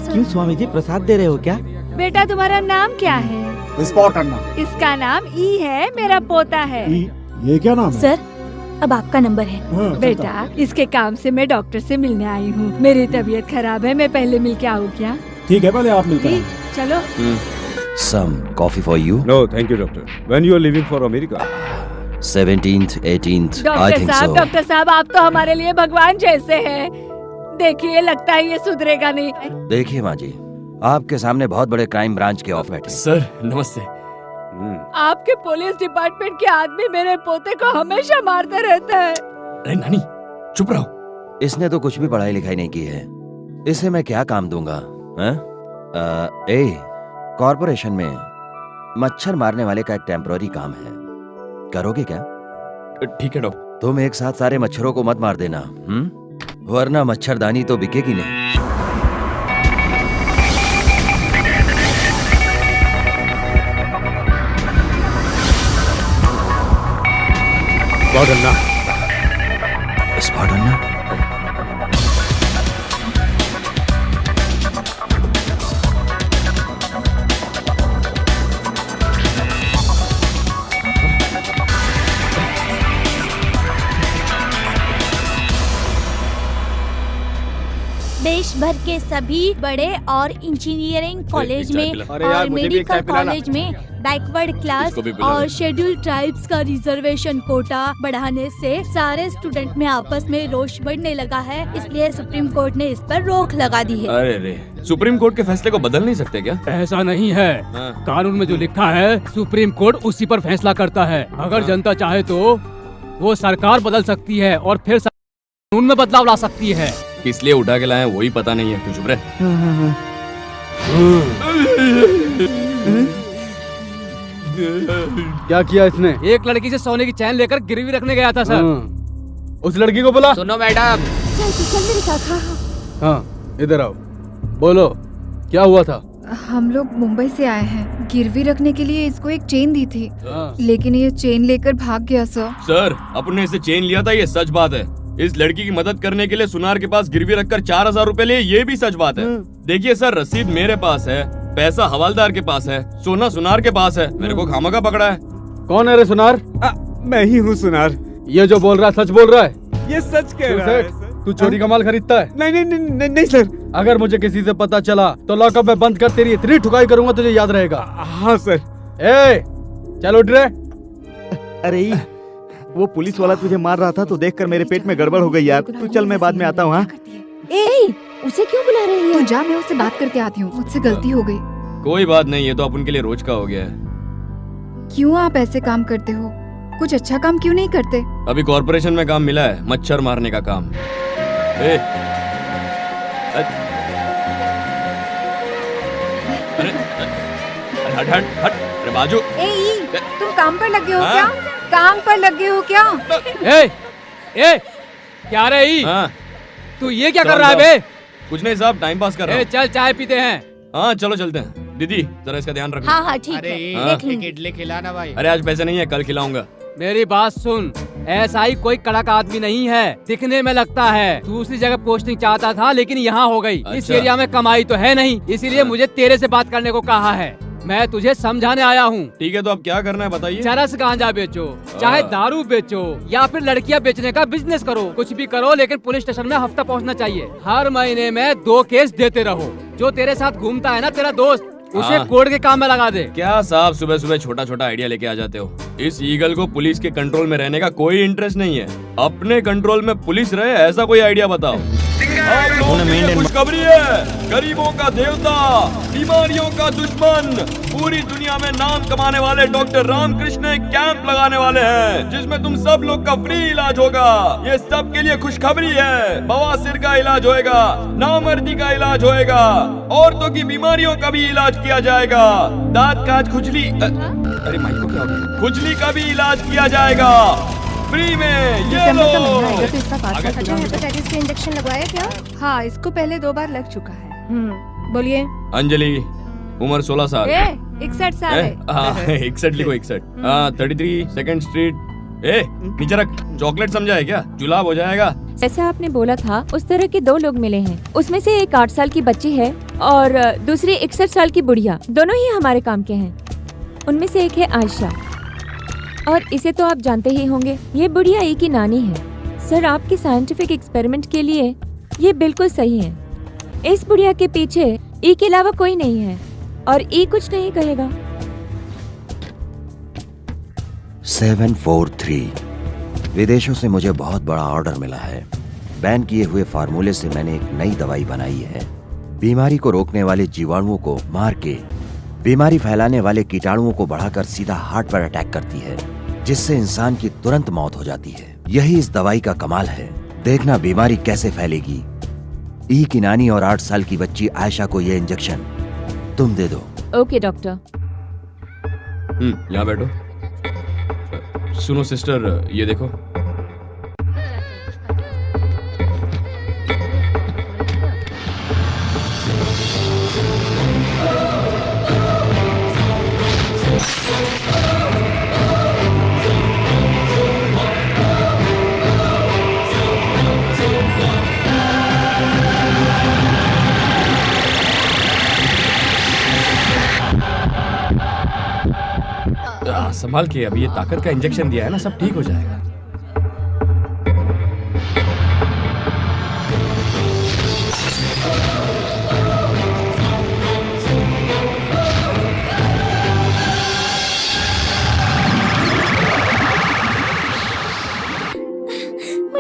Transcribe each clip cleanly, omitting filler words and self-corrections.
क्यों स्वामी जी प्रसाद दे रहे हो क्या? बेटा तुम्हारा नाम क्या है? विस्फोट अन्ना। इसका नाम ई है, मेरा पोता है। ये क्या नाम है? सर, अब आपका नंबर है। बेटा इसके काम से मैं डॉक्टर से मिलने आई हूँ। मेरी तबीयत खराब है, मैं पहले मिल के आऊँ क्या? ठीक है, पहले आप मिलकर आओ। चलो। Some coffee for you? No, thank you, doctor. When you are leaving for America? 17th, 18th, I doctor think साहब, so. डॉक्टर साहब, आप तो हमारे लिए भगवान जैसे हैं। देखिए, लगता है ये सुधरेगा नहीं। देखिए माँ जी, आपके सामने बहुत बड़े क्राइम ब्रांच के ऑफ बैठे। सर नमस्ते। आपके पुलिस डिपार्टमेंट के आदमी मेरे पोते को हमेशा मारते रहते हैं। अरे नानी चुप रहो। इसने तो कुछ भी पढ़ाई लिखाई नहीं की है, इसे मैं क्या काम दूंगा? ए कॉर्पोरेशन में मच्छर मारने वाले का एक टेम्पररी काम है, करोगे क्या? ठीक है डॉक्टर। तुम एक साथ सारे मच्छरों को मत मार देना, वरना मच्छरदानी तो बिकेगी नहीं। Spot अन्ना। स्पॉट अन्ना? देश भर के सभी बड़े और इंजीनियरिंग कॉलेज में और मेडिकल कॉलेज में बैकवर्ड क्लास और शेड्यूल ट्राइब्स का रिजर्वेशन कोटा बढ़ाने से सारे स्टूडेंट में आपस में रोष बढ़ने लगा है, इसलिए सुप्रीम कोर्ट ने इस पर रोक लगा दी है। अरे रे, सुप्रीम कोर्ट के फैसले को बदल नहीं सकते क्या? ऐसा नहीं है, कानून में जो लिखा है सुप्रीम कोर्ट उसी पर फैसला करता है। अगर जनता चाहे तो वो सरकार बदल सकती है और फिर कानून में बदलाव ला सकती है। किस लिए उठा के लाए वही पता नहीं है, तू चुप रहे। क्या किया इसने? एक लड़की से सोने की चैन लेकर गिरवी रखने गया था सर। उस लड़की को बुला। सुनो मैडम। चल मेरे साथ। हाँ इधर आओ, बोलो क्या हुआ था? हम लोग मुंबई से आए हैं, गिरवी रखने के लिए इसको एक चेन दी थी, लेकिन ये चेन लेकर भाग गया सर। सर अपने इसे चेन लिया था, ये सच बात है। इस लड़की की मदद करने के लिए सुनार के पास गिरवी रखकर 4000 रूपए लिए, ये भी सच बात है। देखिए सर, रसीद मेरे पास है, पैसा हवालदार के पास है, सोना सुनार के पास है, मेरे को खामखा पकड़ा है। कौन है रे सुनार? मैं ही हूँ सुनार। ये जो बोल रहा है सच बोल रहा है? ये सच कह रहा है। तू चोरी का माल खरीदता है? नहीं नहीं नहीं नहीं, नहीं सर। अगर मुझे किसी से पता चला तो लॉकअप में बंद कर तेरी इतनी ठुकाई करूंगा तुझे याद रहेगा। हाँ सर। ए चल उठ रे। अरे वो पुलिस वाला तुझे मार रहा था तो देखकर मेरे पेट में गड़बड़ हो गई यार। तू चल, मैं बाद में आता हूँ। उसे क्यों बुला रही है? तू जा, मैं उससे बात करके आती हूँ, मुझसे गलती हो गई। कोई बात नहीं, ये तो अपन के लिए रोज का हो गया है। क्यों आप ऐसे काम करते हो? कुछ अच्छा काम क्यों नहीं करते? अभी कॉर्पोरेशन में काम मिला है, मच्छर मारने का काम। अरे हट हट हट, अरे बाजू। तुम काम पर लगे हो क्या? काम पर लगे हो क्या? ए क्या रे ई? तू ये क्या कर रहा है बे? कुछ नहीं साहब, टाइम पास कर रहा हूँ। चल चाय पीते हैं। हाँ चलो चलते हैं। दीदी जरा इसका ध्यान रखना। हाँ ठीक है, देख लूंगी। इडली खिलाना भाई। अरे आज पैसे नहीं है, कल खिलाऊंगा। मेरी बात सुन, ऐसा ही कोई कड़क आदमी नहीं है, दिखने में लगता है। दूसरी जगह पोस्टिंग चाहता था लेकिन यहाँ हो गई। इस एरिया में कमाई तो है नहीं, इसीलिए मुझे तेरे से बात करने को कहा है। मैं तुझे समझाने आया हूँ। ठीक है, तो अब क्या करना है बताइए। चरस गांजा बेचो, चाहे दारू बेचो, या फिर लड़कियाँ बेचने का बिजनेस करो, कुछ भी करो, लेकिन पुलिस स्टेशन में हफ्ता पहुँचना चाहिए। हर महीने में 2 केस देते रहो। जो तेरे साथ घूमता है ना तेरा दोस्त, उसे कोर्ट के काम में लगा दे। क्या साहब सुबह सुबह छोटा छोटा आइडिया लेके आ जाते हो। इस ईगल को पुलिस के कंट्रोल में रहने का कोई इंटरेस्ट नहीं है। अपने कंट्रोल में पुलिस रहे, ऐसा कोई आइडिया बताओ। आप लोगों के लिए खुशखबरी है, गरीबों का देवता, बीमारियों का दुश्मन, पूरी दुनिया में नाम कमाने वाले डॉक्टर रामकृष्ण एक कैंप लगाने वाले हैं, जिसमें तुम सब लोग का फ्री इलाज होगा। ये सब के लिए खुशखबरी है। बवासीर का इलाज होएगा, नामर्दी का इलाज होएगा, औरतों की बीमारियों का भी इलाज किया जाएगा, दांत काज खुजली, अरे माइक को क्या हो गया, खुजली का भी इलाज किया जाएगा फ्री में। ये लो। हेपेटाइटिस के इंजेक्शन लगवाया क्या? हाँ, इसको पहले 2 बार लग चुका है। बोलिए। अंजलि, उम्र 16 साल। 61 साल है। 61 लिखो, 61। 33 2nd स्ट्रीट, ए नीचे रख, चॉकलेट समझा है क्या? जुलाब हो जाएगा। जैसा आपने बोला था उस तरह के 2 लोग मिले हैं। उसमें से एक 8 साल की बच्ची है और दूसरी 61 साल की बुढ़िया। दोनों ही हमारे काम के हैं। उनमें से एक है आयशा और इसे तो आप जानते ही होंगे, ये बुढ़िया ई की नानी है। सर, आपके साइंटिफिक एक्सपेरिमेंट के लिए ये बिल्कुल सही है। इस बुढ़िया के पीछे ई के अलावा कोई नहीं है और ई कुछ नहीं कहेगा। 743 विदेशों से मुझे बहुत बड़ा ऑर्डर मिला है। बैन किए हुए फार्मूले से मैंने एक नई दवाई बनाई है। बीमारी को रोकने वाले जीवाणुओं को मार के बीमारी फैलाने वाले कीटाणुओं को बढ़ाकर सीधा हार्ट पर अटैक करती है, जिससे इंसान की तुरंत मौत हो जाती है। यही इस दवाई का कमाल है। देखना बीमारी कैसे फैलेगी। ई की नानी और 8 साल की बच्ची आयशा को ये इंजेक्शन तुम दे दो। Okay doctor. यहाँ बैठो। सुनो सिस्टर, ये देखो। संभाल के, अभी ये ताकत का इंजेक्शन दिया है ना, सब ठीक हो जाएगा।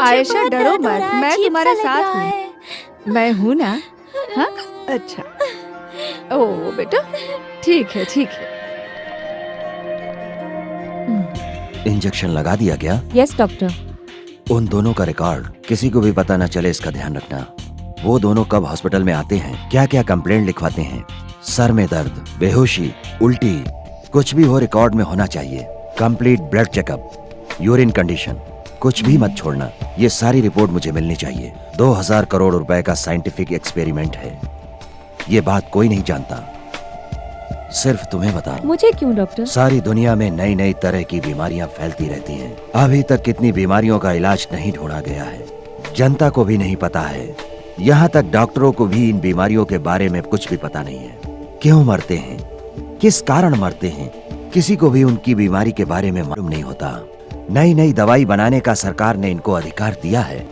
आयशा डरो मत, मैं तुम्हारे साथ हूँ। मैं हूँ ना? हाँ अच्छा। ओ बेटा ठीक है ठीक है। इंजेक्शन लगा दिया क्या? Yes doctor. उन दोनों का रिकॉर्ड किसी को भी पता न चले, इसका ध्यान रखना। वो दोनों कब हॉस्पिटल में आते हैं, क्या क्या कंप्लेंट लिखवाते हैं, सर में दर्द, बेहोशी, उल्टी, कुछ भी हो रिकॉर्ड में होना चाहिए। Complete blood checkup, urine condition, कुछ भी मत छोड़ना। ये सारी रिपोर्ट मुझे मिलनी चाहिए। 2000 करोड़ रुपए का साइंटिफिक एक्सपेरिमेंट है। ये बात कोई नहीं जानता, सिर्फ तुम्हें बता। मुझे क्यों डॉक्टर? सारी दुनिया में नई नई तरह की बीमारियां फैलती रहती हैं। अभी तक कितनी बीमारियों का इलाज नहीं ढूंढा गया है, जनता को भी नहीं पता है। यहाँ तक डॉक्टरों को भी इन बीमारियों के बारे में कुछ भी पता नहीं है। क्यों मरते हैं, किस कारण मरते हैं, किसी को भी उनकी बीमारी के बारे में मालूम नहीं होता। नई नई दवाई बनाने का सरकार ने इनको अधिकार दिया है,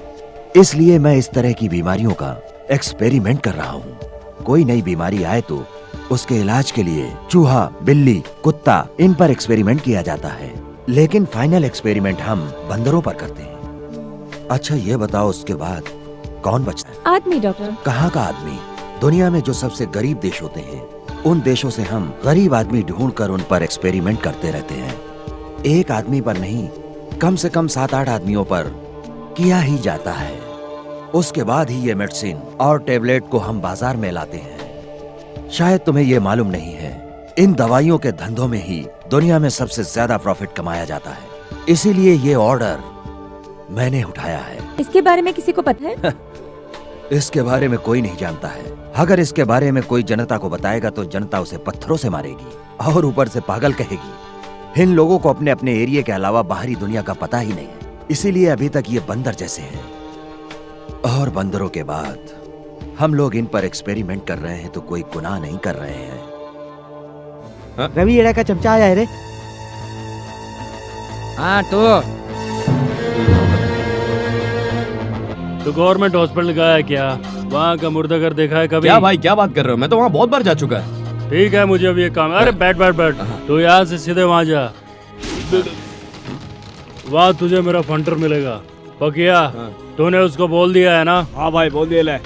इसलिए मैं इस तरह की बीमारियों का एक्सपेरिमेंट कर रहा हूँ। कोई नई बीमारी आए तो उसके इलाज के लिए चूहा, बिल्ली, कुत्ता, इन पर एक्सपेरिमेंट किया जाता है, लेकिन फाइनल एक्सपेरिमेंट हम बंदरों पर करते हैं। अच्छा ये बताओ, उसके बाद कौन बचता है? आदमी डॉक्टर। कहाँ का आदमी? दुनिया में जो सबसे गरीब देश होते हैं, उन देशों से हम गरीब आदमी ढूंढकर उन पर एक्सपेरिमेंट करते रहते हैं। एक आदमी पर नहीं, कम से कम 7-8 आदमियों पर किया ही जाता है। उसके बाद ही ये मेडिसिन और टेबलेट को हम बाजार में लाते हैं। शायद तुम्हें ये मालूम नहीं है, इन दवाइयों के धंधों में ही दुनिया में सबसे ज्यादा प्रॉफिट कमाया जाता है। इसीलिए ये ऑर्डर मैंने उठाया है। इसके बारे में किसी को पता है? इसके बारे में कोई नहीं जानता है। अगर इसके बारे में कोई जनता को बताएगा तो जनता उसे पत्थरों से मारेगी और ऊपर से पागल कहेगी। इन लोगों को अपने अपने एरिया के अलावा बाहरी दुनिया का पता ही नहीं है, इसीलिए अभी तक ये बंदर जैसे हैं। और बंदरों के बाद हम लोग इन पर एक्सपेरिमेंट कर रहे हैं तो कोई गुनाह नहीं कर रहे हैं। रवि एड़ा का चमचा आया है रे। हाँ तो गवर्नमेंट हॉस्पिटल गया है क्या? वहाँ का मुर्दाघर देखा है कभी? क्या भाई क्या बात कर रहे हो, मैं तो वहाँ बहुत बार जा चुका है। ठीक है, मुझे अब ये काम। अरे बैठ बैठ बैठ, तो यहाँ से सीधे वहाँ जा। वहाँ तुझे मेरा फंटर मिलेगा। पकिया, तूने उसको बोल दिया है ना? हाँ भाई बोल दिया ले।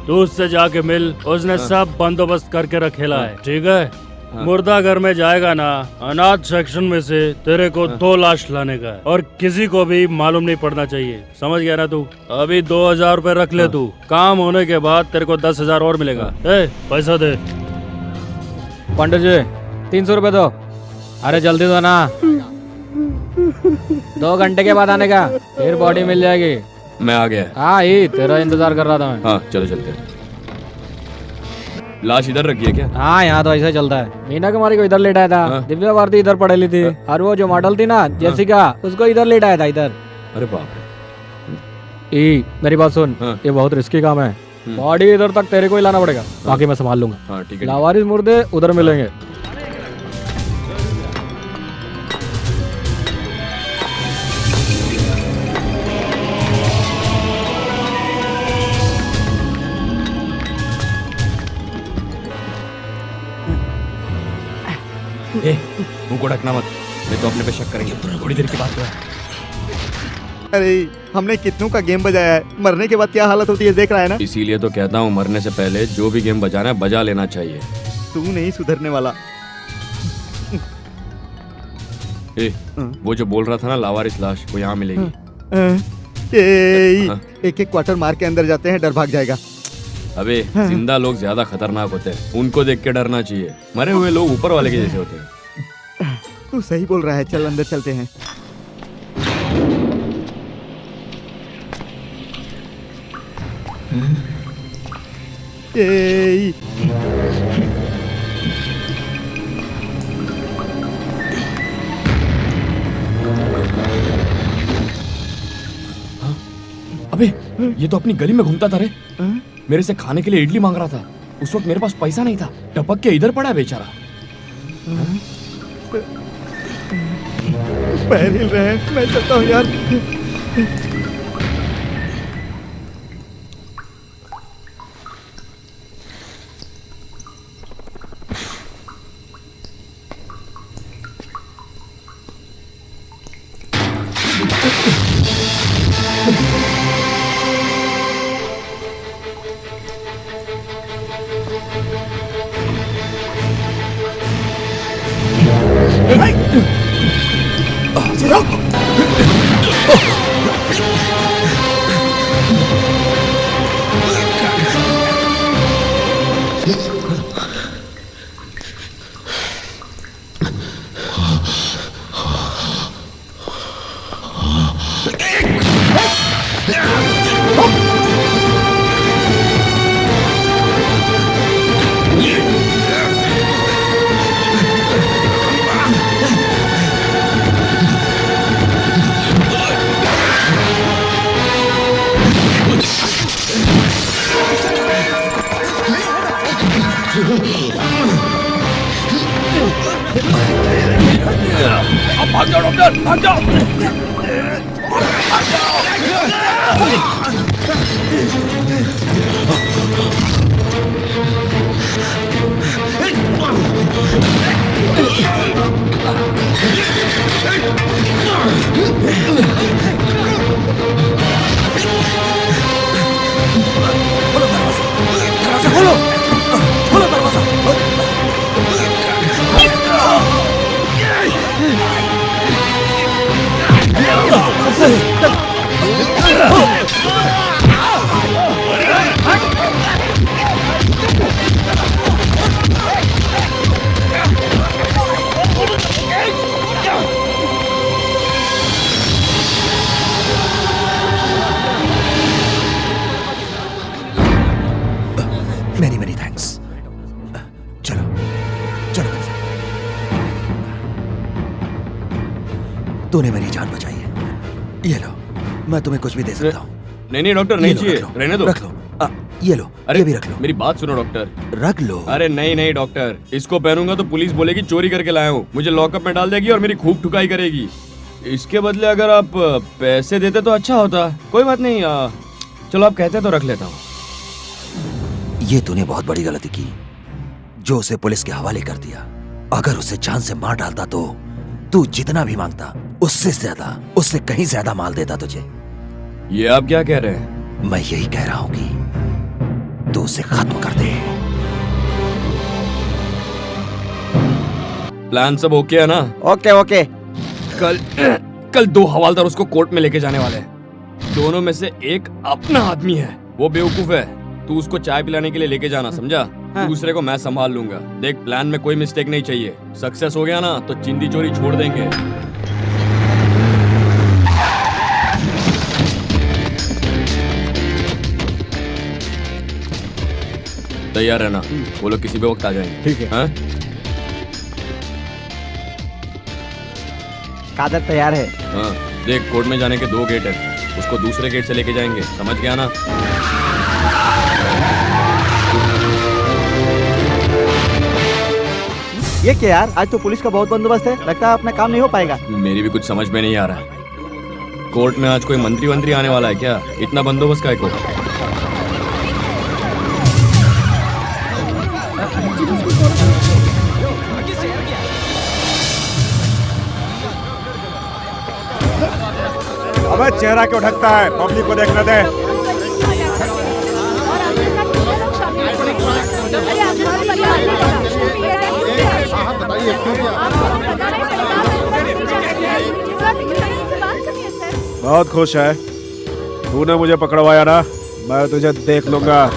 तू उससे जाके मिल, उसने सब बंदोबस्त करके रखेला है, ठीक है? मुर्दाघर में जाएगा ना, अनाथ सेक्शन में से तेरे को 2 लाश लाने का है और किसी को भी मालूम नहीं पड़ना चाहिए, समझ गया ना तू? अभी 2000 रुपए रख ले तू, काम होने के बाद तेरे को 10,000 और मिलेगा। पैसा दे। पंडित जी 300 रुपए दो। अरे जल्दी दो ना, 2 घंटे के बाद आने का, फिर बॉडी मिल जाएगी। मैं आ गया। हाँ ही तेरा इंतजार कर रहा था मैं। हाँ चलो चलते हैं। लाश इधर रखी है क्या? हाँ यहाँ तो ऐसा चलता है। मीना कुमारी को इधर लेटाया था, हाँ। दिव्या भारती इधर पड़ेली थी, और वो जो मॉडल थी ना जेसिका, उसको इधर लेटाया था इधर। अरे बाप रे। मेरी बात सुन, हाँ। ये बहुत रिस्की काम है, बॉडी इधर तक तेरे को ही लाना पड़ेगा, बाकी मैं संभाल लूंगा। हाँ ठीक है। लावारिस मुर्दे उधर मिलेंगे। मुंह को ढकना मत, नहीं तो अपने पे शक करेंगे। थोड़ी देर की बात है। अरे हमने कितनों का गेम बजाया है, मरने के बाद क्या हालत होती है देख रहा है ना। इसीलिए तो कहता हूँ मरने से पहले जो भी गेम बजाना है बजा लेना चाहिए। तू नहीं सुधरने वाला। वो जो बोल रहा था ना लावारिस लाश, वो यहाँ मिलेगी। एक एक क्वार्टर मार के अंदर जाते हैं, डर भाग जाएगा। अबे जिंदा लोग ज्यादा खतरनाक होते हैं, उनको देख के डरना चाहिए। मरे हुए लोग ऊपर वाले के जैसे होते हैं। तू सही बोल रहा है, चल अंदर चलते हैं। अबे ये तो अपनी गली में घूमता था रे। मेरे से खाने के लिए इडली मांग रहा था। उस वक्त मेरे पास पैसा नहीं था, टपक के इधर पड़ा है बेचारा। पैर हिल रहे हैं, मैं चलता हूँ यार। भाग जाओ डॉक्टर, भाग जाओ। Many thanks. चलो चलो मेरे साथ। तूने मेरी जान बचाई है, ये लो, मैं तुम्हें कुछ भी दे सकता हूँ। नहीं डॉक्टर, नहीं चाहिए, रहने दो। रख लो, ये लो, अरे ये भी रख लो। मेरी बात सुनो डॉक्टर। रख लो। अरे नहीं डॉक्टर, इसको पहनूंगा तो पुलिस बोलेगी चोरी करके लाया हूँ, मुझे लॉकअप में डाल देगी और मेरी खूब ठुकाई करेगी। इसके बदले अगर आप पैसे देते तो अच्छा होता। कोई बात नहीं, चलो आप कहते तो रख लेता हूँ। ये तूने बहुत बड़ी गलती की जो उसे पुलिस के हवाले कर दिया। अगर उसे जान से मार डालता तो तू जितना भी मांगता उससे ज्यादा, उससे कहीं ज्यादा माल देता तुझे। ये आप क्या कह रहे हैं? मैं यही कह रहा हूं कि तू उसे खत्म कर दे। प्लान सब ओके है ना? Okay okay. कल 2 हवालदार उसको कोर्ट में लेके जाने वाले हैं। दोनों में से एक अपना आदमी है, वो बेवकूफ है। तू उसको चाय पिलाने के लिए लेके जाना, समझा? दूसरे को मैं संभाल लूंगा। देख, प्लान में कोई मिस्टेक नहीं चाहिए। सक्सेस हो गया ना तो चिंदी चोरी छोड़ देंगे। तैयार रहना, वो लोग किसी भी वक्त आ जाएंगे। ठीक है। हाँ? कादर तैयार है। हाँ, देख कोर्ट में जाने के 2 गेट है, उसको दूसरे गेट से लेके जाएंगे, समझ गया ना? ये क्या यार, आज तो पुलिस का बहुत बंदोबस्त है, लगता है अपना काम नहीं हो पाएगा। मेरी भी कुछ समझ में नहीं आ रहा। कोर्ट में आज कोई मंत्री आने वाला है क्या? इतना बंदोबस्त का को? अबे चेहरा क्यों ढकता है? पब्लिक को देखने दे। बहुत खुश है, तूने मुझे पकड़वाया ना, मैं तुझे देख लूंगा।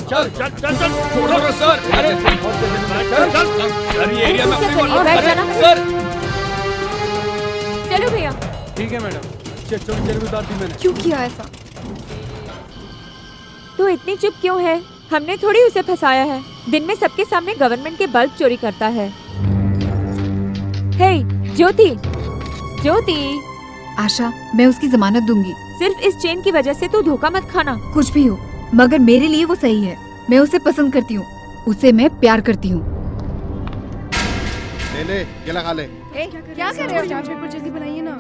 चल चल चल चल छोड़ो सर। अरे सर, ये एरिया में सर चलो भैया। ठीक है मैडम, चल उतार दी मैंने। क्यों किया ऐसा? तू इतनी चुप क्यों है? हमने थोड़ी उसे फंसाया है। दिन में सबके सामने गवर्नमेंट के बल्ब चोरी करता है। हे ज्योति, ज्योति। आशा, मैं उसकी जमानत दूंगी। सिर्फ इस चेन की वजह से तू धोखा मत खाना। कुछ भी हो, मगर मेरे लिए वो सही है। मैं उसे पसंद करती हूँ, उसे मैं प्यार करती हूँ। ले ये लगा ले। क्या कर रहे हो? चार्ट पेपर जल्दी बनाइए ना।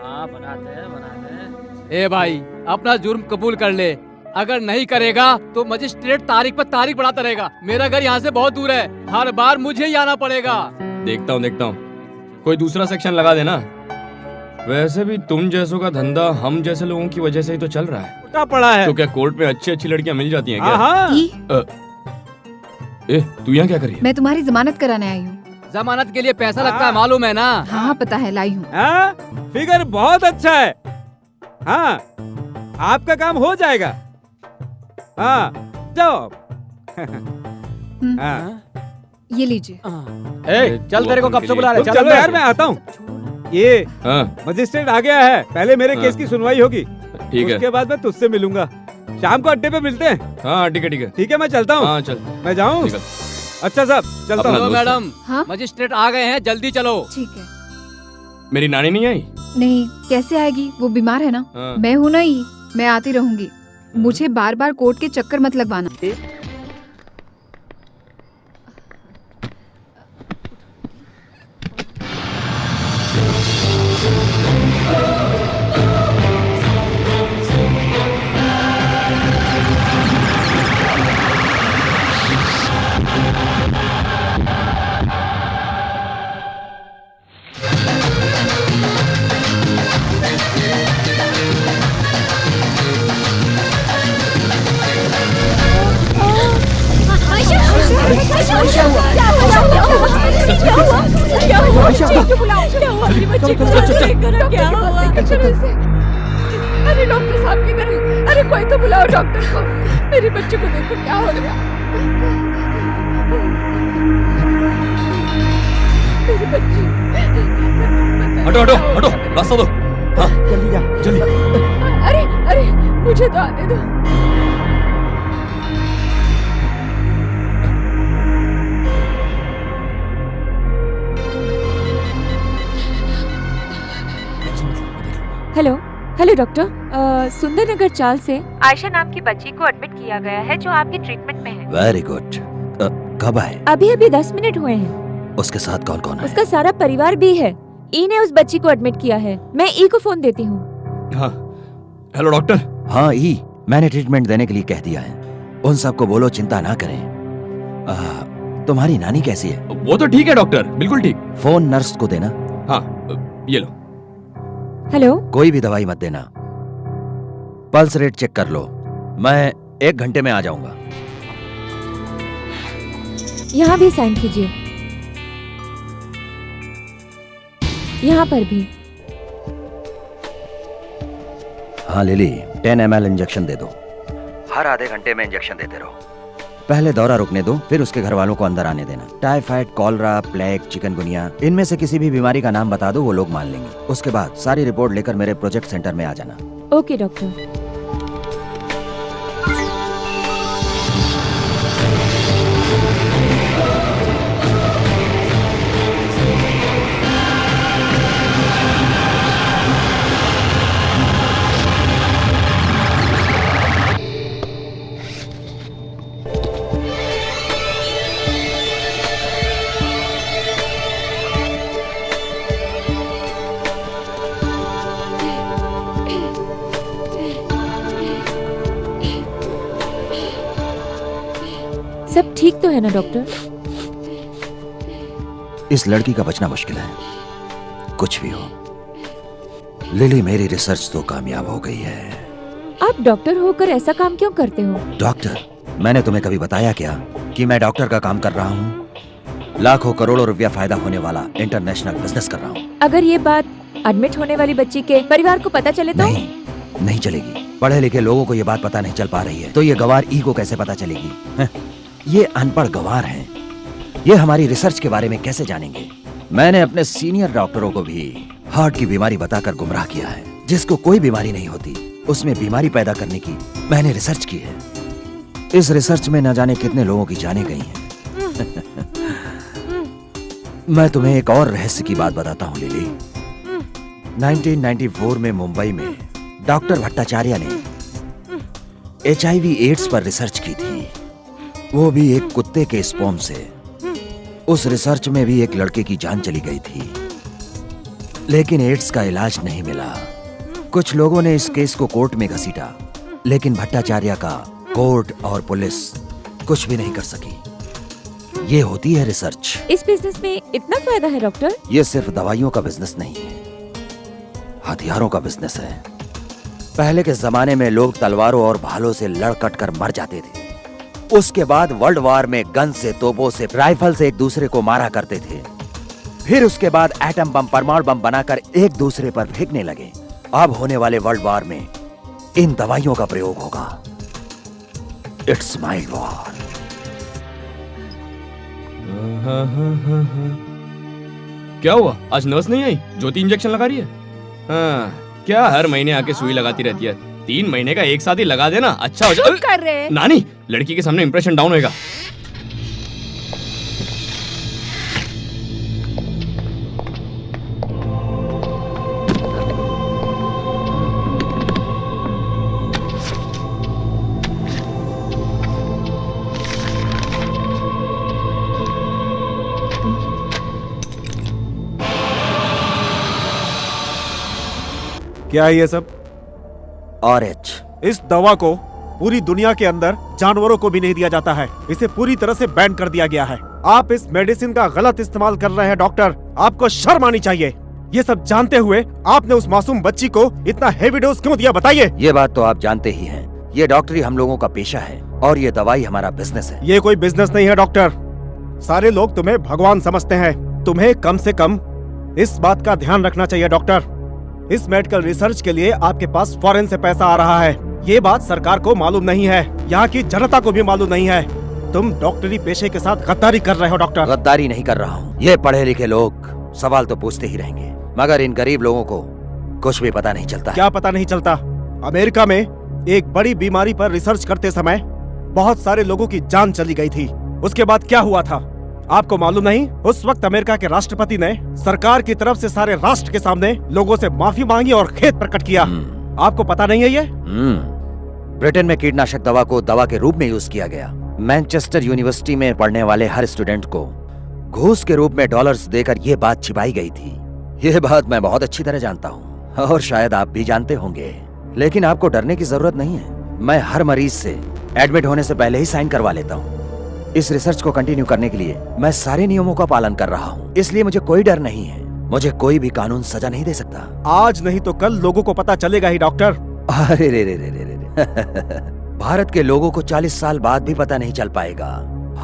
हाँ बनाते हैं। ए भाई, अपना जुर्म कबूल कर ले। अगर नहीं करेगा तो मजिस्ट्रेट तारीख पर तारीख बढ़ाता रहेगा। मेरा घर यहाँ से बहुत दूर है, हर बार मुझे ही आना पड़ेगा। देखता हूँ, कोई दूसरा सेक्शन लगा देना। वैसे भी तुम जैसों का धंधा हम जैसे लोगों की वजह से ही तो चल रहा है। क्या पड़ा है? तो क्या कोर्ट में अच्छी लड़कियां मिल जाती हैं क्या? हाँ। तू यहाँ क्या कर रही है? मैं तुम्हारी जमानत कराने आई हूँ। जमानत के लिए पैसा लगता है, मालूम है ना? हाँ पता है, लाई हूँ। फिगर बहुत अच्छा है। हाँ, आपका काम हो जाएगा। हाँ, जाओ। ये लीजिए। चल, तेरे को कब से बुला रहे? चलो यार, मैं आता हूँ। ये मजिस्ट्रेट आ गया है, पहले मेरे केस की सुनवाई होगी, ठीक है। उसके बाद मैं तुझसे मिलूंगा। शाम को अड्डे पे मिलते हैं। हाँ ठीक है। ठीक है, मैं चलता हूँ। हाँ चल, मैं जाऊँ? अच्छा साहब, चलता हूँ। मैडम, हाँ? मजिस्ट्रेट आ गए हैं, जल्दी चलो। ठीक है। मेरी नानी नहीं आई? नहीं, कैसे आएगी? वो बीमार है ना। हाँ। मैं हूँ ना ही, मैं आती रहूंगी। मुझे बार बार कोर्ट के चक्कर मत लगवाना। अरे डॉक्टर साहब किधर है? अरे कोई तो बुलाओ डॉक्टर को। मेरे बच्चे को देखो क्या हो गया। मेरे बच्चे। हटो हटो हटो, रास्ता दो। हाँ जल्दी जा, जल्दी। अरे मुझे तो आने दो। हेलो डॉक्टर, सुंदर नगर चाल से आयशा नाम की बच्ची को एडमिट किया गया है जो आपके ट्रीटमेंट में है। Very good. कब आए? अभी 10 मिनट हुए हैं। उसके साथ कौन कौन है? उसका सारा परिवार भी है। ई ने उस बच्ची को एडमिट किया है। मैं ई को फोन देती हूँ। हाँ, हेलो डॉक्टर। हाँ ई, मैंने ट्रीटमेंट देने के लिए कह दिया है। उन सबको बोलो चिंता ना करें। तुम्हारी नानी कैसी है? वो तो ठीक है डॉक्टर, बिल्कुल ठीक। फोन नर्स को देना। हाँ, ये लो। हेलो। कोई भी दवाई मत देना, पल्स रेट चेक कर लो। मैं 1 घंटे में आ जाऊंगा। यहाँ भी साइन कीजिए, यहाँ पर भी। हाँ लिली, 10 ml इंजेक्शन दे दो। हर आधे घंटे में इंजेक्शन देते रहो। पहले दौरा रुकने दो, फिर उसके घर वालों को अंदर आने देना। टाइफाइड, कॉलरा, प्लेग, चिकनगुनिया, इनमें से किसी भी बीमारी का नाम बता दो, वो लोग मान लेंगे। उसके बाद सारी रिपोर्ट लेकर मेरे प्रोजेक्ट सेंटर में आ जाना। Okay doctor. सब ठीक तो है ना डॉक्टर? इस लड़की का बचना मुश्किल है। कुछ भी हो, लिली, मेरी रिसर्च तो कामयाब हो गई है। आप डॉक्टर होकर ऐसा काम क्यों करते हो? डॉक्टर? मैंने तुम्हें कभी बताया क्या कि मैं डॉक्टर का काम कर रहा हूँ? लाखों करोड़ों रुपया फायदा होने वाला इंटरनेशनल बिजनेस कर रहा हूँ। अगर ये बात एडमिट होने वाली बच्ची के परिवार को पता चले तो? नहीं चलेगी। पढ़े लिखे लोगों को ये बात पता नहीं चल पा रही है, तो ये गवार ई को कैसे पता चलेगी? ये अनपढ़ गवार हैं, ये हमारी रिसर्च के बारे में कैसे जानेंगे? मैंने अपने सीनियर डॉक्टरों को भी हार्ट की बीमारी बताकर गुमराह किया है। जिसको कोई बीमारी नहीं होती, उसमें बीमारी पैदा करने की मैंने रिसर्च की है। इस रिसर्च में न जाने कितने लोगों की जानें गई हैं। मैं तुम्हें एक और रहस्य की बात बताता हूँ लिली। 1994 में मुंबई में डॉक्टर भट्टाचार्य ने HIV एड्स पर रिसर्च की थी, वो भी एक कुत्ते के स्पर्म से। उस रिसर्च में भी एक लड़के की जान चली गई थी, लेकिन एड्स का इलाज नहीं मिला। कुछ लोगों ने इस केस को कोर्ट में घसीटा, लेकिन भट्टाचार्य का कोर्ट और पुलिस कुछ भी नहीं कर सकी। ये होती है रिसर्च। इस बिजनेस में इतना फायदा है डॉक्टर? ये सिर्फ दवाइयों का बिजनेस नहीं है, हथियारों का बिजनेस है। पहले के जमाने में लोग तलवारों और भालों से लड़ कट कर मर जाते थे। उसके बाद वर्ल्ड वार में गन से, तोपों से, राइफल से एक दूसरे को मारा करते थे। फिर उसके बाद एटम बम, परमाणु बम बनाकर एक दूसरे पर फेंकने लगे। अब होने वाले वर्ल्ड वार में इन दवाइयों का प्रयोग होगा। It's mild war. क्या हुआ? आज नर्स नहीं आई? ज्योति इंजेक्शन लगा रही है? हाँ, क्या हर महीने आके सुई लगाती रहती है? 3 महीने का एक साथ ही लगा देना, अच्छा हो जाए। कर रहे नानी, लड़की के सामने इंप्रेशन डाउन होएगा। क्या है ये सब? ऑरेंज। इस दवा को पूरी दुनिया के अंदर जानवरों को भी नहीं दिया जाता है। इसे पूरी तरह से बैन कर दिया गया है। आप इस मेडिसिन का गलत इस्तेमाल कर रहे हैं डॉक्टर, आपको शर्म आनी चाहिए। ये सब जानते हुए आपने उस मासूम बच्ची को इतना हेवी डोज क्यों दिया, बताइए। ये बात तो आप जानते ही हैं। ये डॉक्टरी हम लोगों का पेशा है और ये दवाई हमारा बिजनेस है। ये कोई बिजनेस नहीं है डॉक्टर। सारे लोग तुम्हें भगवान समझते हैं। तुम्हें कम से कम इस बात का ध्यान रखना चाहिए डॉक्टर। इस मेडिकल रिसर्च के लिए आपके पास फॉरेन से पैसा आ रहा है। ये बात सरकार को मालूम नहीं है, यहाँ की जनता को भी मालूम नहीं है। तुम डॉक्टरी पेशे के साथ गद्दारी कर रहे हो डॉक्टर। गद्दारी नहीं कर रहा हूँ। ये पढ़े लिखे लोग सवाल तो पूछते ही रहेंगे, मगर इन गरीब लोगों को कुछ भी पता नहीं चलता। क्या पता नहीं चलता? अमेरिका में एक बड़ी बीमारी पर रिसर्च करते समय बहुत सारे लोगों की जान चली गई थी। उसके बाद क्या हुआ था आपको मालूम नहीं? उस वक्त अमेरिका के राष्ट्रपति ने सरकार की तरफ से सारे राष्ट्र के सामने लोगों से माफी मांगी और खेद प्रकट किया। आपको पता नहीं है ये? ब्रिटेन में कीटनाशक दवा को दवा के रूप में यूज किया गया। मैनचेस्टर यूनिवर्सिटी में पढ़ने वाले हर स्टूडेंट को घूस के रूप में डॉलर्स देकर ये बात छिपाई गई थी। ये बात मैं बहुत अच्छी तरह जानता हूँ और शायद आप भी जानते होंगे, लेकिन आपको डरने की जरूरत नहीं है। मैं हर मरीज से एडमिट होने से पहले ही साइन करवा लेता हूँ। इस रिसर्च को कंटिन्यू करने के लिए मैं सारे नियमों का पालन कर रहा हूँ, इसलिए मुझे कोई डर नहीं है। मुझे कोई भी कानून सजा नहीं दे सकता। आज नहीं तो कल लोगों को पता चलेगा ही डॉक्टर। अरे रे रे रे रे रे भारत के लोगों को 40 साल बाद भी पता नहीं चल पाएगा,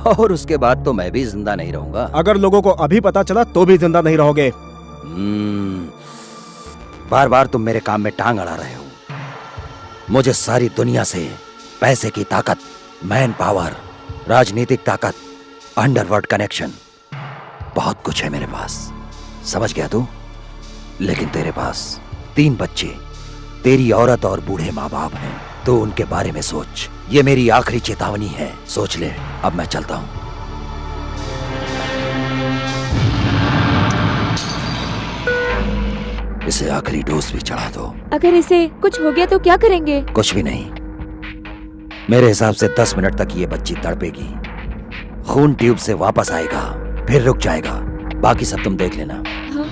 और उसके बाद तो मैं भी जिंदा नहीं रहूंगा। अगर लोगों को अभी पता चला तो भी जिंदा नहीं रहोगे। बार बार तुम मेरे काम में टांग अड़ा रहे हो। मुझे सारी दुनिया से पैसे की ताकत, मैन पावर राजनीतिक ताकत, अंडरवर्ल्ड कनेक्शन, बहुत कुछ है मेरे पास। समझ गया तू? लेकिन तेरे पास 3 बच्चे, तेरी औरत और बूढ़े माँ बाप हैं, तो उनके बारे में सोच। ये मेरी आखिरी चेतावनी है, सोच ले। अब मैं चलता हूँ। इसे आखिरी डोज भी चढ़ा दो। अगर इसे कुछ हो गया तो क्या करेंगे? कुछ भी नहीं। मेरे हिसाब से 10 मिनट तक ये बच्ची तड़पेगी, खून ट्यूब से वापस आएगा, फिर रुक जाएगा। बाकी सब तुम देख लेना। हाँ।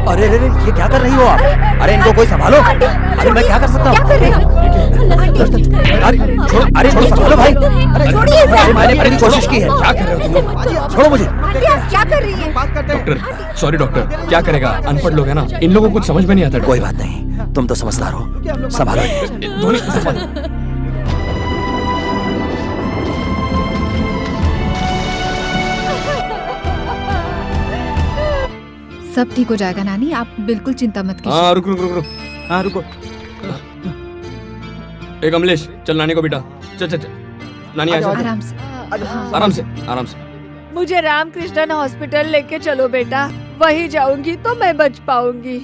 अरे अरे अरे, ये क्या कर रही हो आप? अरे इनको कोई संभालो। अरे मैं क्या कर सकता हूँ? अरे इनको संभालो भाई। अरे मैंने पूरी कोशिश की है। क्या कर रहे हो तुम? छोड़ो मुझे। क्या कर रही है? डॉक्टर, सॉरी डॉक्टर, क्या करेगा? अनपढ़ लोग है ना, इन लोगों को कुछ समझ में नहीं आता। कोई बात नहीं, तुम तो समझदार हो। संभालो। सब ठीक हो जाएगा नानी, आप बिल्कुल चिंता मत कीजिए। हाँ रुक रुक रुक रुक। हाँ रुको। एक कमलेश, चल नानी को बेटा। चल चल चल। नानी आ जा। आराम से। आराम से आराम से। मुझे रामकृष्णन हॉस्पिटल लेके चलो बेटा, वहीं जाऊंगी तो मैं बच पाऊंगी।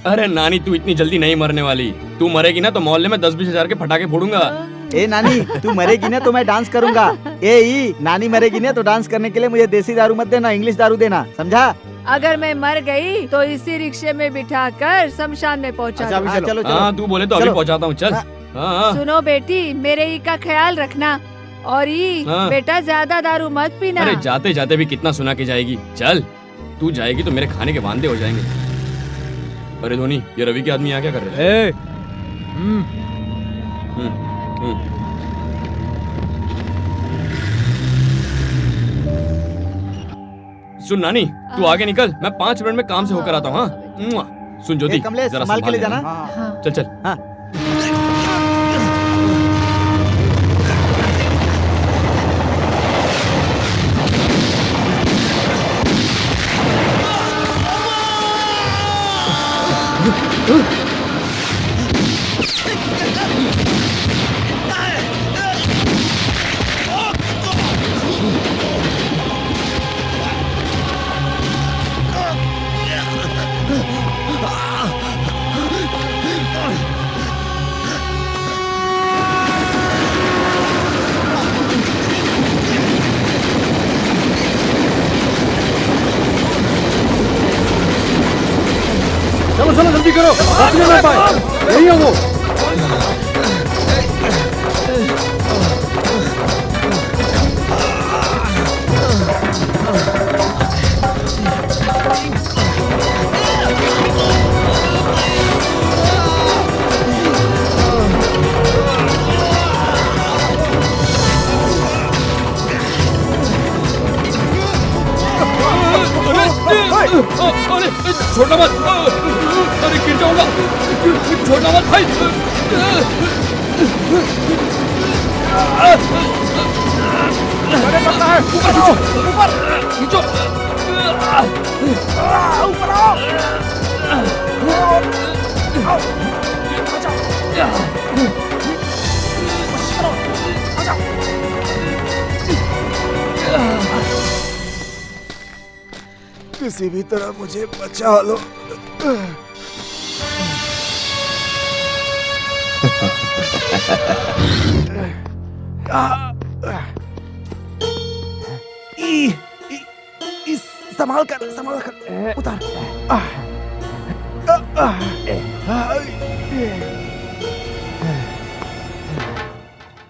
अरे नानी, तू इतनी जल्दी नहीं मरने वाली। तू मरेगी ना तो मोहल्ले में 10-20 हजार के पटाखे फोड़ूंगा। ए नानी, तू मरेगी ना तो मैं डांस करूंगा। नानी मरेगी ना तो डांस करने के लिए मुझे देसी दारू मत देना, इंग्लिश दारू देना, समझा? अगर मैं मर गई तो इसी रिक्शे में बिठाकर शमशान में पहुंचा अच्छा, दूंगा। चलो चलो चलो। हाँ तू बोले तो अभी चलो। पहुंचाता हूँ। चल। हाँ सुनो बेटी, मेरे ई का ख्याल रखना, और ई हाँ। बेटा ज्यादा दारू मत पीना। अरे जाते जाते भी कितना सुना के जाएगी। चल, तू जाएगी तो मेरे खाने के वांदे हो जाएंगे। अरे धोनी, ये रवि के आदमी यहाँ क्या कर रहे हैं? सुन नानी, तू आगे निकल, मैं 5 मिनट में काम से होकर आता हूँ। हाँ सुन ज्योति, कमलेश, जरा संभाल के ले जाना। हाँ। चल चल। हाँ। चलो चलो जल्दी करो, बचने ना पाए। यही है वो। अरे छोड़ना मत। अरे गिर जाऊंगा। छोड़ना मत भाई। अरे पता है, ऊपर आओ, ऊपर खींचो। ऊपर आओ। किसी भी तरह मुझे बचा लो। संभाल कर उतार।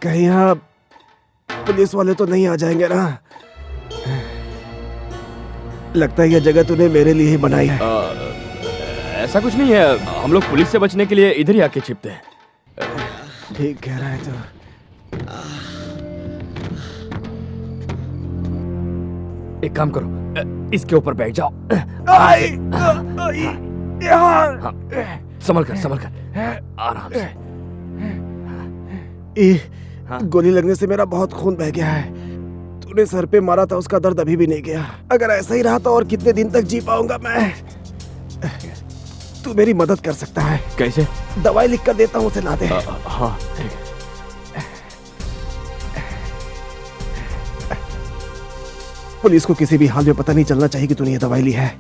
कहीं यहाँ पुलिस वाले तो नहीं आ जाएंगे ना? लगता है यह जगह तूने मेरे लिए ही बनाई है। ऐसा कुछ नहीं है, हम लोग पुलिस से बचने के लिए इधर ही आके छिपते हैं। ठीक कह रहा है तो। एक काम करो, इसके ऊपर बैठ जाओ। संभल कर आराम से। गोली लगने से मेरा बहुत खून बह गया है। तूने सर पे मारा था, उसका दर्द अभी भी नहीं गया। अगर ऐसा ही रहा तो और कितने दिन तक जी पाऊंगा मैं? तू मेरी मदद कर सकता है। कैसे? दवाई लिख कर देता हूँ, उसे ला दे। हाँ ठीक है। पुलिस को किसी भी हाल में पता नहीं चलना चाहिए कि तूने ये दवाई ली है।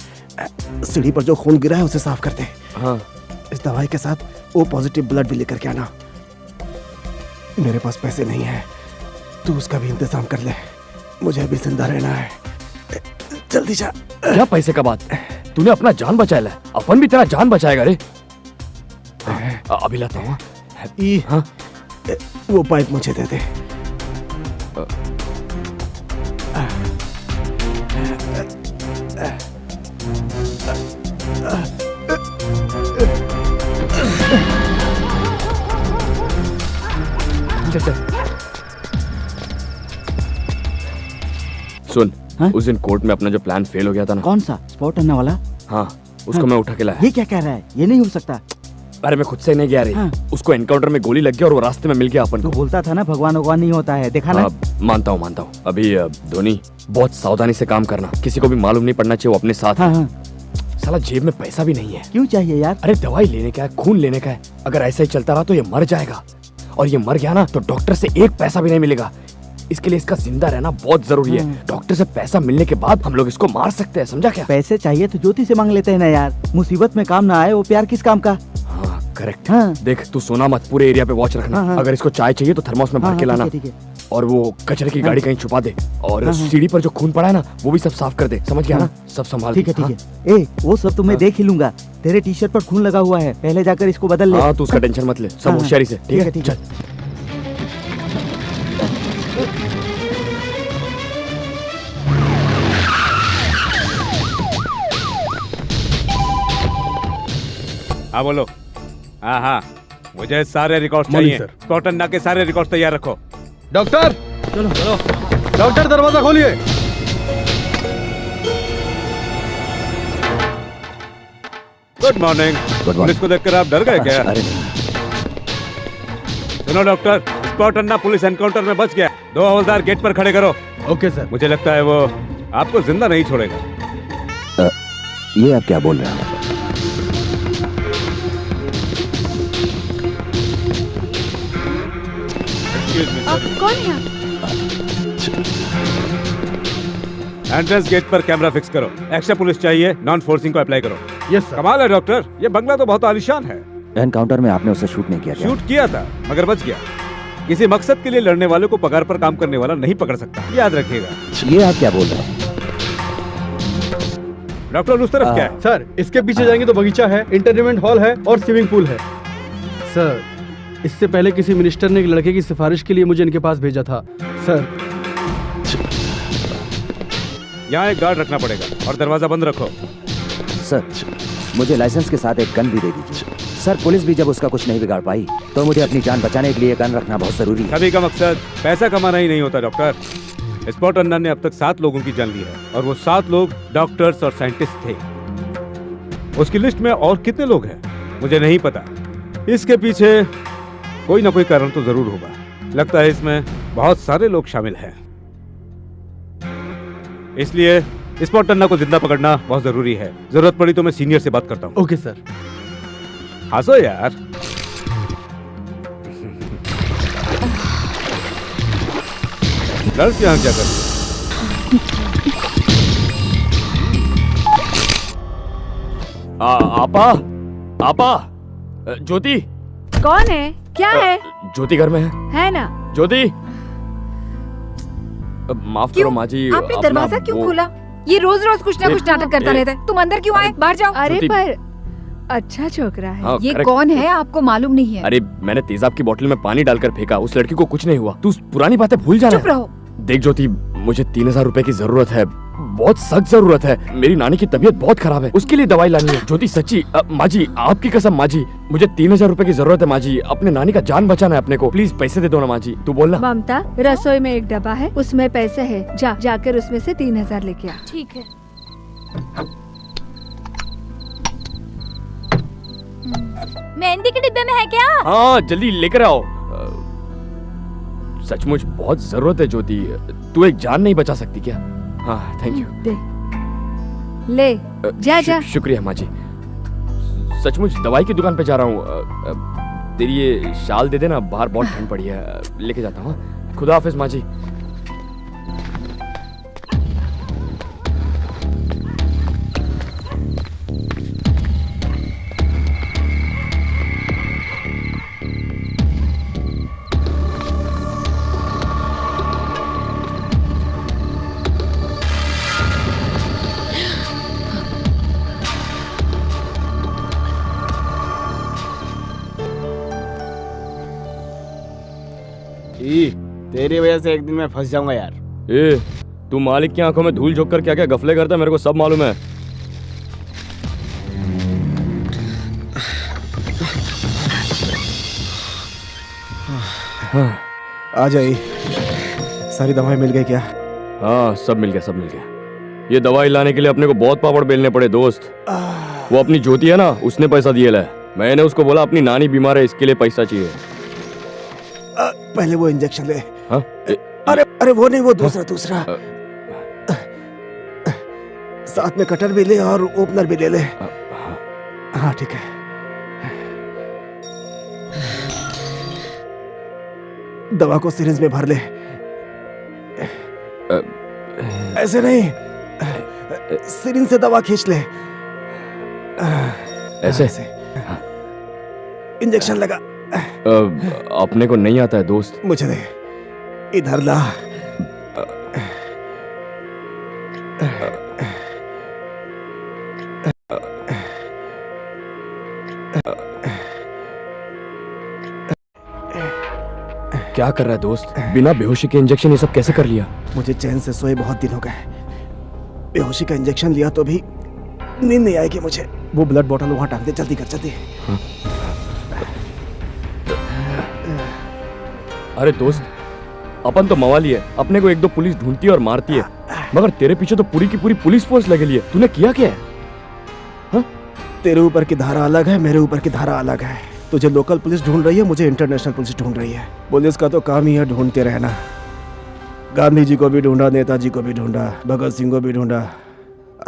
सीढ़ी पर जो खून गिरा है उसे साफ कर दे। हाँ। इस दवाई के साथ ओ पॉजिटिव ब्लड भी लेकर के आना। मेरे पास पैसे नहीं है, तू उसका भी इंतजाम कर ले। मुझे अभी जिंदा रहना है, जल्दी जा। क्या पैसे का बात? तूने अपना जान बचाया है, अपन भी तेरा जान बचाएगा रे। अभी लाता हूँ। हाँ? वो पाइप मुझे दे दे। सुन, उस दिन कोर्ट में अपना जो प्लान फेल हो गया था ना। कौन सा? स्पॉट अन्ना वाला? हाँ, उसको मैं उठा के लाया। ये क्या कह रहा है? ये नहीं हो सकता। अरे मैं खुद से नहीं गया रे। उसको एनकाउंटर में गोली लग गया और वो रास्ते में मिल गया अपन को। तो बोलता था ना भगवान नहीं होता है, देखा ना? मानता हूँ। अभी धोनी बहुत सावधानी से काम करना, किसी को भी मालूम नहीं पड़ना चाहिए वो अपने साथ है। साला जेब में पैसा भी नहीं है। क्यों चाहिए यार? अरे दवाई लेने का है, खून लेने का है। अगर ऐसा ही चलता रहा तो ये मर जाएगा, और ये मर गया ना तो डॉक्टर से एक पैसा भी नहीं मिलेगा। इसके लिए इसका जिंदा रहना बहुत जरूरी है। डॉक्टर से पैसा मिलने के बाद हम लोग इसको मार सकते हैं, समझा क्या? पैसे चाहिए तो ज्योति से मांग लेते हैं ना यार। मुसीबत में काम ना आए वो प्यार किस काम का? हाँ करेक्ट। देख तू सोना मत, पूरे एरिया पे वॉच रखना। अगर इसको चाय चाहिए तो थर्मोस में भर के लाना, और वो कचरे की गाड़ी कहीं छुपा दे, और सीढ़ी पर जो खून पड़ा है ना वो भी सब साफ कर दे, समझ गया ना? सब संभाल। ठीक है। ए वो सब तुम्हें देख ही लूंगा। तेरे टी शर्ट पर खून लगा हुआ है, पहले जाकर इसको बदल ले। हाँ तू उसका टेंशन मत ले, सब होशियारी से। ठीक है चल। हाँ बोलो। हाँ, मुझे सारे रिकॉर्ड चाहिए। स्पॉट अन्ना के सारे रिकॉर्ड तैयार रखो। डॉक्टर चलो। डॉक्टर दरवाजा खोलिए। Good morning. पुलिस को देखकर आप डर गए क्या? अरे सुनो डॉक्टर, स्पॉट अन्ना पुलिस एनकाउंटर में बच गया। 2 हवलदार गेट पर खड़े करो। Okay sir. मुझे लगता है वो आपको जिंदा नहीं छोड़ेगा। ये आप क्या बोल रहे हैं? कौन है? एंट्रेंस गेट पर कैमरा फिक्स करो। एक्स्ट्रा पुलिस चाहिए, नॉन फोर्सिंग को अप्लाई करो। Yes sir. कमाल है डॉक्टर, ये बंगला तो बहुत आलीशान है। एनकाउंटर में आपने उसे शूट नहीं किया क्या? शूट किया था मगर बच गया। किसी मकसद के लिए लड़ने वाले को पगार पर काम करने वाला नहीं पकड़ सकता, याद रखिएगा। ये आप क्या बोल रहे हैं? डॉक्टर उस तरफ क्या है? सर इसके पीछे जाएंगे तो बगीचा है, एंटरटेनमेंट हॉल है और स्विमिंग पूल है। सर इससे पहले किसी मिनिस्टर ने एक लड़के की सिफारिश के लिए मुझे इनके पास भेजा था सर। यहाँ एक गार्ड रखना पड़ेगा और दरवाजा बंद रखो। सर मुझे लाइसेंस के साथ एक गन भी दे दीजिए। सर पुलिस भी जब उसका कुछ नहीं बिगाड़ पाई तो मुझे अपनी जान बचाने के लिए गन रखना बहुत जरूरी है। सभी का मकसद पैसा कमाना ही नहीं होता डॉक्टर। स्पॉट अन्ना ने अब तक 7 लोगों की जान ली है, और वो 7 लोग डॉक्टर्स और साइंटिस्ट थे। उसकी लिस्ट में और कितने लोग हैं मुझे नहीं पता। इसके पीछे कोई ना कोई कारण तो जरूर होगा। लगता है इसमें बहुत सारे लोग शामिल हैं, इसलिए स्पॉट अन्ना को जिंदा पकड़ना बहुत जरूरी है। जरूरत पड़ी तो मैं सीनियर से बात करता हूँ। Okay sir. हंसो यार। नर्स यहाँ क्या कर रही है? आपा ज्योति। कौन है? क्या है? ज्योति घर में है ना? ज्योति माफ करो माँ जी। आपने दरवाजा क्यों खोला? ये रोज रोज कुछ ना कुछ नाटक करता रहता है। तुम अंदर क्यों आए? बाहर जाओ। अरे श्रुति- पर अच्छा छोकरा है। हाँ, ये correct। कौन है आपको मालूम नहीं है? अरे मैंने तेजाब की बोतल में पानी डालकर फेंका, उस लड़की को कुछ नहीं हुआ। तू पुरानी बातें भूल जाना। चुप रहो। देख ज्योति, मुझे 3000 रुपए की जरूरत है, बहुत सख्त जरूरत है। मेरी नानी की तबीयत बहुत खराब है, उसके लिए दवाई लानी है। ज्योति सच्ची, माँ जी आपकी कसम माँ जी, मुझे 3000 रुपए की जरूरत है माँ जी। अपने नानी का जान बचाना है अपने को, प्लीज पैसे दे दो ना माँ जी। तू बोल ना। ममता, रसोई में एक डब्बा है, उसमें पैसे है, जाकर उसमें से 3000 लेके आ। ठीक है। मेहंदी के डिब्बे में है क्या? हाँ जल्दी लेकर आओ। सचमुच बहुत जरूरत है ज्योति, तू एक जान नहीं बचा सकती क्या? हाँ थैंक यू। दे ले, जा जा। शुक्रिया माँ जी। सचमुच दवाई की दुकान पे जा रहा हूँ। तेरी ये शाल दे देना, बाहर बहुत ठंड पड़ी है, लेके जाता हूँ। खुदा हाफिज माँ जी। तेरी वजह से एक दिन मैं फंस जाऊंगा यार। ए, तू मालिक की आंखों में धूल झोंक कर क्या क्या गफले करता है मेरे को सब मालूम है। आ जाइए। सारी दवाएं मिल गई क्या? हाँ सब मिल गया, सब मिल गया। ये दवाई लाने के लिए अपने को बहुत पापड़ बेलने पड़े दोस्त। वो अपनी ज्योति है ना, उसने पैसा दिया है। मैंने उसको बोला अपनी नानी बीमार है, इसके लिए पैसा चाहिए। पहले वो इंजेक्शन ले। हाँ? अरे वो नहीं, वो दूसरा। साथ में कटर भी ले और ओपनर भी ले ले। हाँ ठीक है। दवा को सिरिंज में भर ले। ऐसे नहीं, सिरिंज से दवा खींच ले। ऐसे? इंजेक्शन लगा। अपने को नहीं आता है दोस्त। मुझे दे, इधर ला। क्या कर रहा है दोस्त? बिना बेहोशी के इंजेक्शन ये सब कैसे कर लिया? मुझे चैन से सोए बहुत दिन हो गए। बेहोशी का इंजेक्शन लिया तो भी नींद नहीं आएगी मुझे। वो ब्लड बॉटल वहां टांग दे, जल्दी कर जल्दी। हाँ? अरे दोस्त, अपन तो मवाली है, अपने को एक दो पुलिस ढूंढती है और मारती है, मगर तेरे पीछे तो पूरी की पूरी पुलिस फोर्स लगी है। तूने किया क्या है? हाँ? तेरे ऊपर की धारा अलग है, मेरे ऊपर की धारा अलग है। तुझे लोकल पुलिस ढूंढ रही है, मुझे इंटरनेशनल पुलिस ढूंढ रही है। पुलिस का तो काम ही है ढूंढते रहना। गांधी जी को भी ढूंढा, नेताजी को भी ढूंढा, भगत सिंह को भी ढूंढा,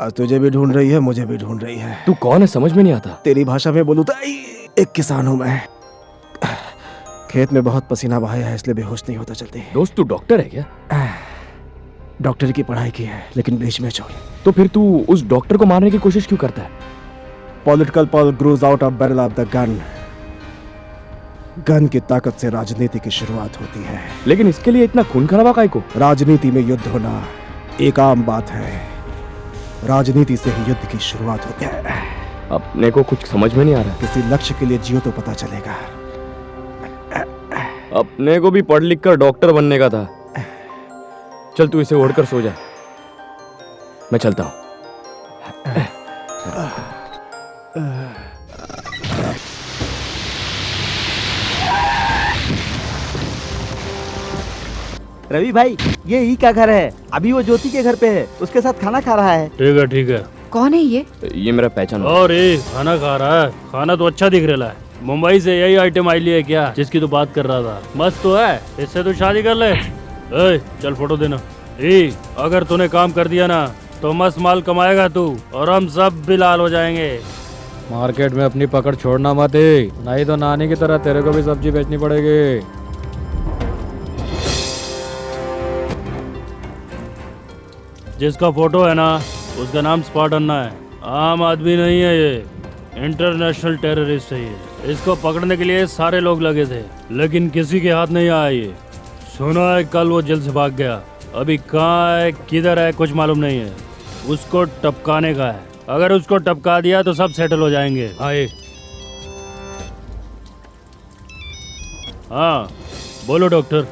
आज तुझे भी ढूंढ रही है, मुझे भी ढूंढ रही है। तू कौन है समझ में नहीं आता। तेरी भाषा में बोलूं तो एक किसान हूं मैं। खेत में बहुत पसीना बहाया है, इसलिए बेहोश नहीं होता जल्दी। दोस्त तू डॉक्टर है क्या? डॉक्टर की पढ़ाई की है, लेकिन बीच में छोड़ी। तो फिर तू उस डॉक्टर को मारने की कोशिश क्यों करता है? Political Paul grows out of barrel of the gun. Gun की ताकत से राजनीति की शुरुआत होती है। लेकिन इसके लिए इतना खून खराबा काहे को? राजनीति में युद्ध होना एक आम बात है। राजनीति से ही युद्ध की शुरुआत होती है। अपने को कुछ समझ में नहीं आ रहा। किसी लक्ष्य के लिए जियो तो पता चलेगा। अपने को भी पढ़ लिख कर डॉक्टर बनने का था। चल तू इसे ओढ़कर सो जा, मैं चलता हूं। रवि भाई, ये ई का घर है। अभी वो ज्योति के घर पे है, उसके साथ खाना खा रहा है। ठीक है। कौन है ये? ये मेरा पहचान। और ये खाना खा रहा है। खाना तो अच्छा दिख रहा है। मुंबई से यही आइटम आई है क्या जिसकी तू बात कर रहा था? मस्त तो है, इससे तू शादी कर ले। चल फोटो देना। अगर तूने काम कर दिया ना तो मस्त माल कमाएगा तू, और हम सब भी लाल हो जाएंगे। मार्केट में अपनी पकड़ छोड़ना मत, नहीं तो नानी की तरह तेरे को भी सब्जी बेचनी पड़ेगी। जिसका फोटो है ना, उसका नाम स्पॉट अन्ना है। आम आदमी नहीं है ये, इंटरनेशनल टेररिस्ट है ये। इसको पकड़ने के लिए सारे लोग लगे थे, लेकिन किसी के हाथ नहीं आया ये। सुना है कल वो जेल से भाग गया। अभी कहाँ है, किधर है, कुछ मालूम नहीं है। उसको टपकाने का है। अगर उसको टपका दिया तो सब सेटल हो जाएंगे। आए। हाँ बोलो डॉक्टर।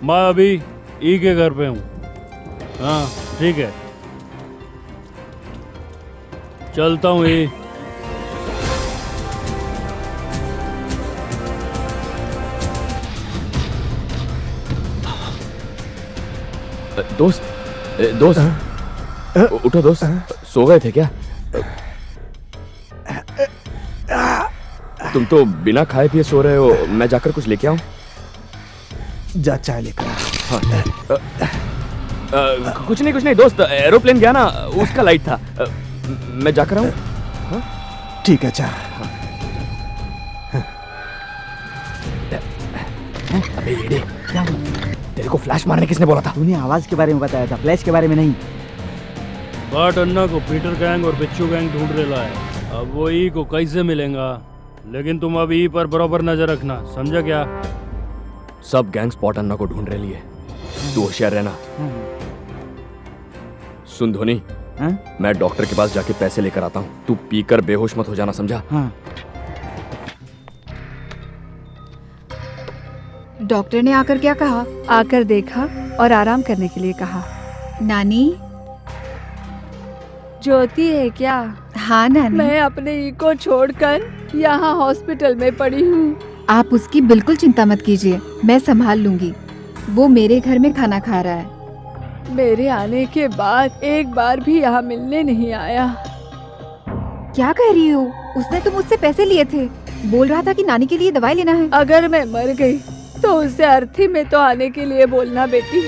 मैं अभी ई के घर पे हूँ। हाँ ठीक है, चलता हूँ ई। दोस्त उठो दोस्त, सो गए थे क्या? तुम तो बिना खाए पिए सो रहे हो, मैं जाकर कुछ लेके आऊं? जा चाय लेकर। कुछ नहीं दोस्त, एरोप्लेन गया ना, उसका लाइट था। मैं जाकर आऊं? ठीक है चाय। अबे येड़े, तेरे को फ्लैश मारने किसने बोला था? तूने आवाज के बारे में बताया था, फ्लैश के बारे में नहीं। बाट अन्ना को पीटर गैंग और बिच्छू गैंग ढूंढ रहा है। अब वो ई को कैसे मिलेगा, लेकिन तुम अब ई पर बराबर नजर रखना, समझा क्या? सब गैंग स्पॉट अन्ना को ढूंढ रही है, तू होशियार रहना। सुन धोनी, मैं डॉक्टर के पास जाके पैसे लेकर आता हूँ, तू पीकर बेहोश मत हो जाना, समझा? डॉक्टर ने आकर क्या कहा? आकर देखा और आराम करने के लिए कहा। नानी ज्योति है क्या? हाँ नानी। मैं अपने ई को छोड़कर यहाँ हॉस्पिटल में पड़ी हूँ। आप उसकी बिल्कुल चिंता मत कीजिए, मैं संभाल लूंगी। वो मेरे घर में खाना खा रहा है। मेरे आने के बाद एक बार भी यहाँ मिलने नहीं आया। क्या कह रही हो? उसने तो मुझसे पैसे लिए थे, बोल रहा था कि नानी के लिए दवाई लेना है। अगर मैं मर गई तो उसे अर्थी में तो आने के लिए बोलना बेटी।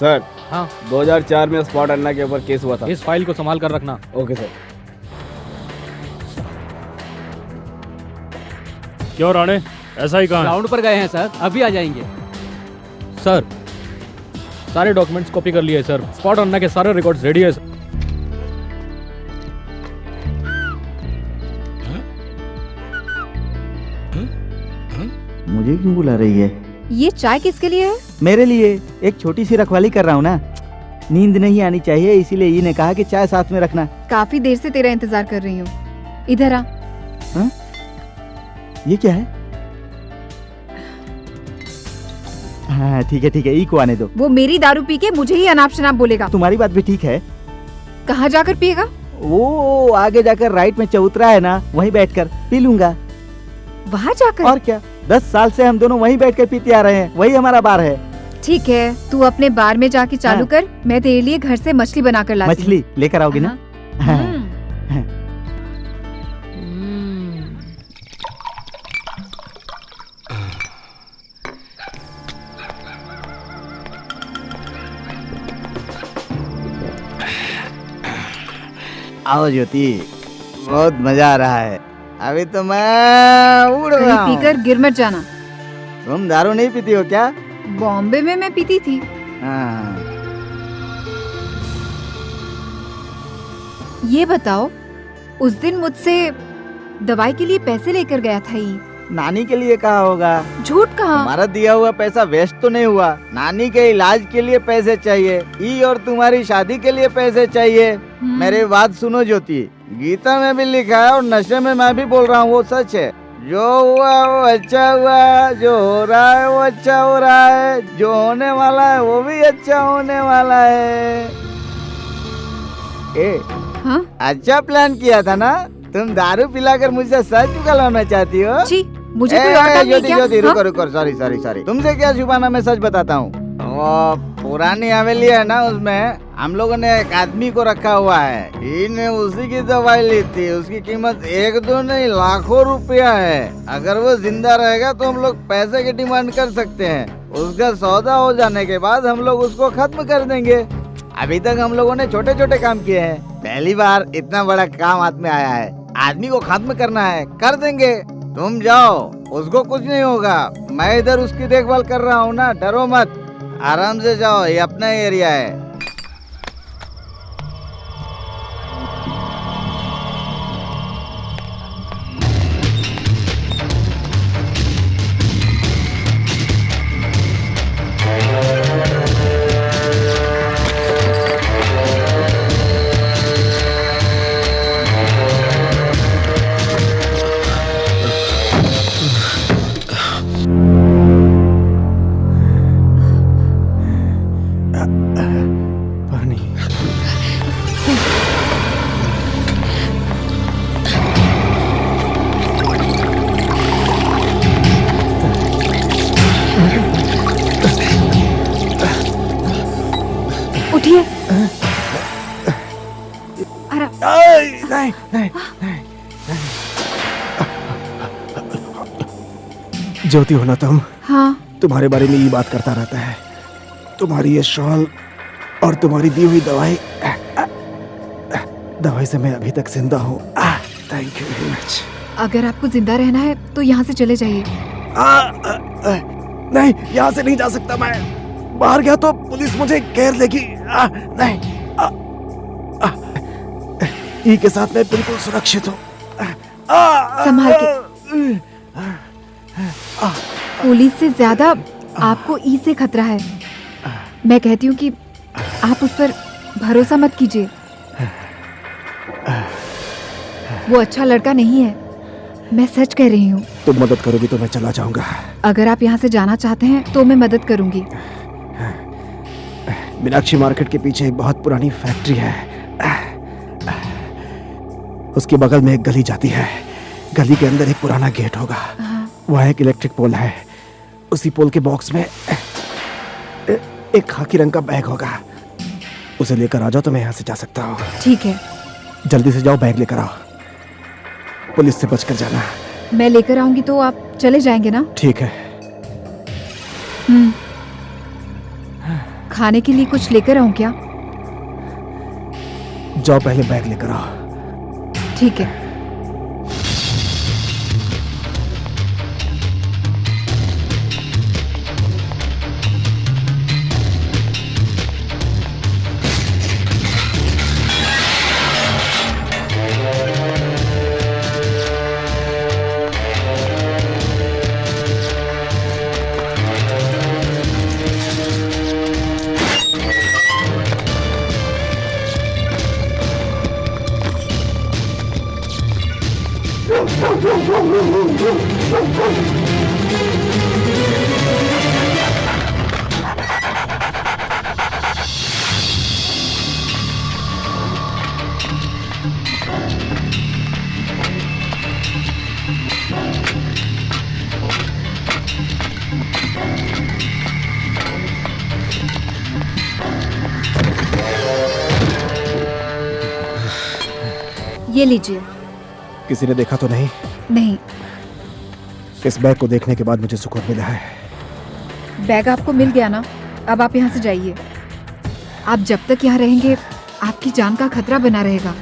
सर हाँ 2004 में स्पॉट अन्ना के ऊपर केस हुआ था। इस फाइल को संभाल कर रखना। Okay sir. क्यों राणे, ऐसा ही कहा? ग्राउंड पर गए हैं सर, अभी आ जाएंगे। सर सारे डॉक्यूमेंट्स कॉपी कर लिए सर, स्पॉट अन्ना के सारे रिकॉर्ड्स रेडी है सर। मुझे क्यों बुला रही है? ये चाय किसके लिए है? मेरे लिए। एक छोटी सी रखवाली कर रहा हूँ ना, नींद नहीं आनी चाहिए, इसीलिए ये ने कहा कि चाय साथ में रखना। काफी देर से तेरा इंतजार कर रही हूँ, इधर आ। ये क्या है? हाँ ठीक है, ई को आने दो। वो मेरी दारू पी के मुझे ही अनाप शनाप बोलेगा। तुम्हारी बात भी ठीक है। कहाँ जाकर पिएगा? वो आगे जाकर राइट में चबूतरा है ना, वहीं बैठकर पी लूंगा। वहाँ जाकर? और क्या, 10 साल से हम दोनों वहीं बैठ कर पीते आ रहे हैं, वही हमारा बार है। ठीक है, तू अपने बार में जाके चालू कर, मैं तेरे लिए घर से मछली बनाकर लाती हूँ। मछली लेकर आओगी ना? आओ ज्योति, बहुत मजा आ रहा है। अभी तो मैं उड़ रहा हूँ। पीकर गिर मत जाना। तुम दारू नहीं पीती हो क्या? बॉम्बे में मैं पीती थी। ये बताओ, उस दिन मुझसे दवाई के लिए पैसे लेकर गया था ये। नानी के लिए कहा होगा। झूठ कहा। हमारा दिया हुआ पैसा वेस्ट तो नहीं हुआ। नानी के इलाज के लिए पैसे चाहिए, ई और तुम्हारी शादी के लिए पैसे चाहिए। मेरी बात सुनो ज्योति, गीता में भी लिखा है और नशे में मैं भी बोल रहा हूँ, वो सच है। जो हुआ वो अच्छा हुआ, जो हो रहा है वो अच्छा हो रहा है, जो होने वाला है वो भी अच्छा होने वाला है। हाँ? अच्छा प्लान किया था ना? तुम दारू पिलाकर मुझसे सच चुकलाना चाहती हो? मुझे कोई और काम नहीं क्या? ज्योति रुको, सॉरी। तुमसे क्या छुपाना, मैं सच बताता हूँ। वो पुरानी हवेली है ना, उसमें हम लोगों ने एक आदमी को रखा हुआ है। इन्हें उसी की दवाई ली थी, उसकी कीमत 1-2 नहीं लाखों रुपया है। अगर वो जिंदा रहेगा तो हम लोग पैसे की डिमांड कर सकते हैं। उसका सौदा हो जाने के बाद हम लोग उसको खत्म कर देंगे। अभी तक हम लोगों ने छोटे छोटे काम किए हैं, पहली बार इतना बड़ा काम हाथ में आया है। आदमी को खत्म करना है, कर देंगे। तुम जाओ, उसको कुछ नहीं होगा। मैं इधर उसकी देखभाल कर रहा हूँ ना, डरो मत, आराम से जाओ, ये अपना एरिया है। नहीं नहीं नहीं ज्योति हो ना तुम? हाँ। तुम्हारे बारे में ये बात करता रहता है। तुम्हारी ये शॉल और तुम्हारी दी हुई दवाई से मैं अभी तक जिंदा हूँ। Thank you very much. अगर आपको जिंदा रहना है तो यहाँ से चले जाइए। नहीं, यहाँ से नहीं जा सकता मैं। बाहर गया तो पुलिस मुझे घेर लेगी। नहीं, ई के साथ मैं बिल्कुल सुरक्षित हूँ। संभाल के। पुलिस से ज्यादा आपको ई से खतरा है। मैं कहती हूँ कि आप उस पर भरोसा मत कीजिए। वो अच्छा लड़का नहीं है, मैं सच कह रही हूँ। तुम मदद करोगी तो मैं चला जाऊंगा। अगर आप यहाँ से जाना चाहते हैं तो मैं मदद करूंगी। मीनाक्षी मार्केट के पीछे एक बहुत पुरानी फैक्ट्री है। उसके बगल में एक गली जाती है। गली के अंदर एक पुराना गेट होगा। वहाँ एक इलेक्ट्रिक पोल है। उसी पोल के बॉक्स में एक खाकी रंग का बैग होगा। उसे लेकर आ जाओ तो मैं यहाँ से जा सकता हूँ। ठीक है। जल्दी से जाओ, बैग लेकर आओ। पुलिस से बचकर जाना। मैं लेकर आऊंगी तो आप चले जाएंगे ना? ठीक है। खाने के लिए कुछ लेकर आऊं क्या? जाओ, पहले बैग लेकर आओ। ठीक है। ये लीजिए। किसी ने देखा तो नहीं? नहीं। इस बैग को देखने के बाद मुझे सुकून मिला है। बैग आपको मिल गया ना? अब आप यहाँ से जाइए। आप जब तक यहाँ रहेंगे आपकी जान का खतरा बना रहेगा।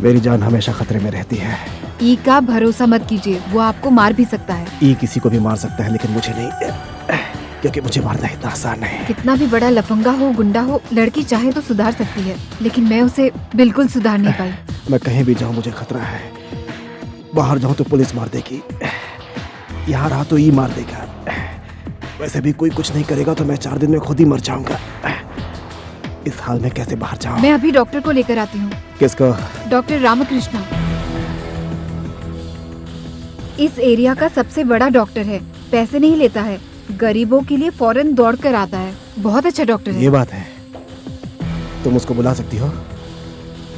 मेरी जान हमेशा खतरे में रहती है। ई का भरोसा मत कीजिए, वो आपको मार भी सकता है। ई किसी को भी मार सकता है, लेकिन मुझे नहीं, क्योंकि मुझे मारना इतना आसान नहीं। कितना भी बड़ा लफंगा हो, गुंडा हो, लड़की चाहे तो सुधार सकती है, लेकिन मैं उसे बिल्कुल सुधार नहीं पाई। मैं कहीं भी जाऊँ मुझे खतरा है। बाहर जाऊँ तो पुलिस मार देगी, यहाँ रहा तो ई मार देगा। वैसे भी कोई कुछ नहीं करेगा तो मैं 4 दिन में खुद ही मर जाऊंगा। इस हाल में कैसे बाहर जाऊं? मैं अभी डॉक्टर को लेकर आती हूँ। किसको? डॉक्टर रामकृष्णा। इस एरिया का सबसे बड़ा डॉक्टर है, पैसे नहीं लेता है, गरीबों के लिए फौरन दौड़ कर आता है। बहुत अच्छा डॉक्टर है। ये बात है। तुम उसको बुला सकती हो?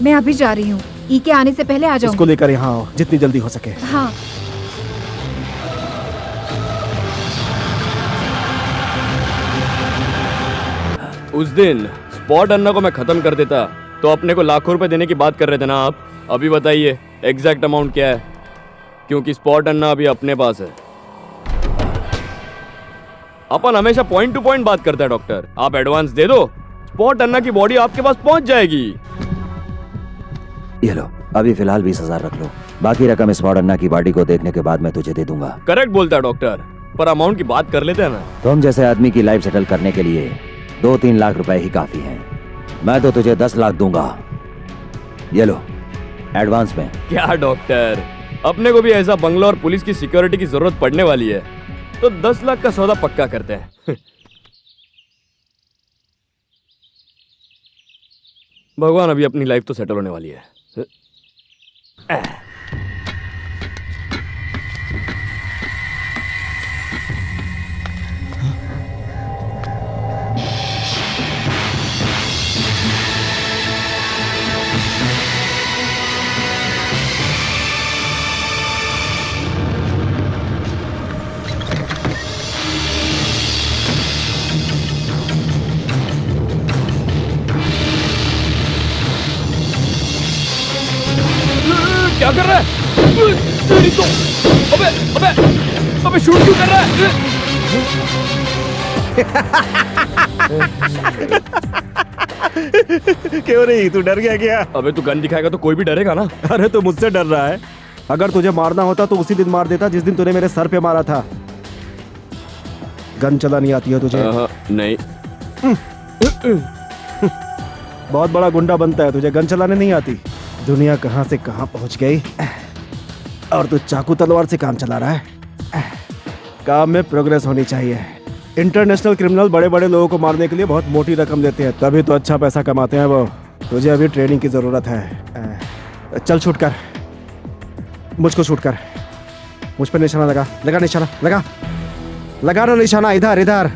मैं अभी जा रही हूँ, ई के आने से पहले आ जाऊंगी। उसको लेकर यहाँ आओ, जितनी जल्दी हो सके। हाँ। उस दिन स्पॉट अन्ना को मैं खत्म कर देता तो अपने को लाखों रुपए देने की बात कर रहे थे ना आप। अभी बताइए एग्जैक्ट अमाउंट क्या है, क्योंकि स्पॉट अन्ना अभी अपने पास है। अपन हमेशा पॉइंट टू पॉइंट बात करता है डॉक्टर। आप एडवांस दे दो, स्पॉट अन्ना की बॉडी आपके पास पहुंच जाएगी। ये लो, अभी फिलहाल 20,000 रख लो। बाकी रकम स्पॉट अन्ना की बॉडी को देखने के बाद मैं तुझे दे दूंगा। करेक्ट बोलता है डॉक्टर, पर अमाउंट की बात कर लेते हैं ना। तुम जैसे आदमी की लाइफ सेटल करने के लिए 2-3 लाख रुपए ही काफी हैं। मैं तो तुझे 10 लाख दूंगा। ये लो, एडवांस में। क्या डॉक्टर, अपने को भी ऐसा बंगला और पुलिस की सिक्योरिटी की जरूरत पड़ने वाली है, तो 10 लाख का सौदा पक्का करते हैं। भगवान, अभी अपनी लाइफ तो सेटल होने वाली है। क्या कर रहा है? तेरी तो अबे अबे अबे शूट क्यों कर रहा है? क्यों नहीं, तू डर गया क्या? अबे तू गन दिखाएगा तो कोई भी डरेगा ना। अरे तू मुझसे डर रहा है? अगर तुझे मारना होता तो उसी दिन मार देता जिस दिन तूने मेरे सर पे मारा था। गन चलानी आती है तुझे? नहीं। बहुत बड़ा गुंडा बनता है, तुझे गन चलाने नहीं आती? दुनिया कहां से कहां पहुंच गई और तू चाकू तलवार से काम चला रहा है। काम में प्रोग्रेस होनी चाहिए। इंटरनेशनल क्रिमिनल बड़े बड़े लोगों को मारने के लिए बहुत मोटी रकम देते हैं, तभी तो अच्छा पैसा कमाते हैं वो। तुझे अभी ट्रेनिंग की जरूरत है। चल शूट कर, मुझको शूट कर। मुझ पर निशाना लगा, लगा निशाना, लगा लगा ना निशाना, इधर इधर।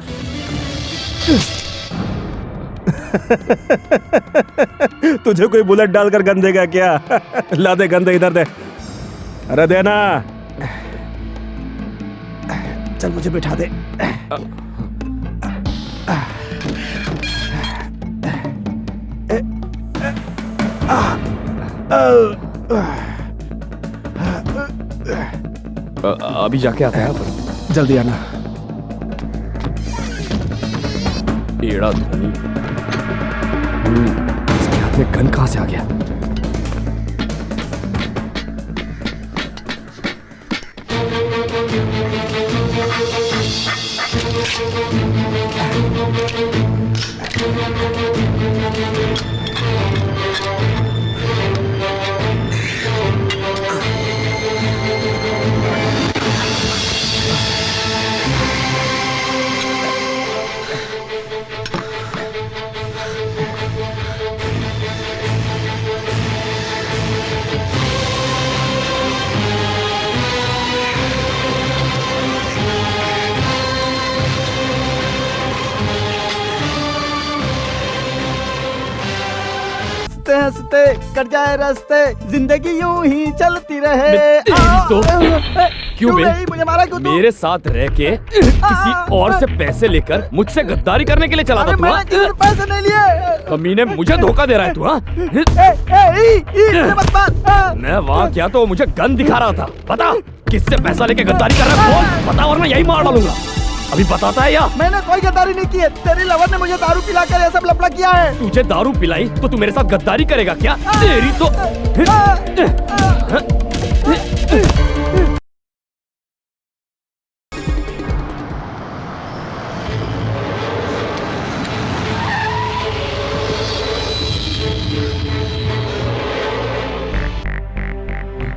तुझे कोई बुलेट डालकर गन देगा क्या? ला दे गन, दे इधर दे। अरे देना। चल मुझे बिठा दे। अभी जाके आता है पर जल्दी आना। एड़ा धोनी, इसके हाथ में गन कहां से आ गया? हंसते कट जाए रास्ते, जिंदगी यूं ही चलती रहे। तो क्यों मुझे मारा क्यों? मेरे साथ रह के किसी और से पैसे लेकर मुझसे गद्दारी करने के लिए चला था तू? मैंने किसी से पैसे नहीं लिए। कमीने, मुझे धोखा दे रहा है तू? मैं वहाँ क्या तो मुझे गन दिखा रहा था। बता किससे पैसा लेके गद्दारी कर रहा है? बोल बता वरना यही मार डालूंगा। अभी बताता है या? मैंने कोई गद्दारी नहीं की है। तेरी लवर ने मुझे दारू पिलाकर ये सब लफड़ा किया है। तुझे दारू पिलाई तो तू मेरे साथ गद्दारी करेगा क्या? तेरी तो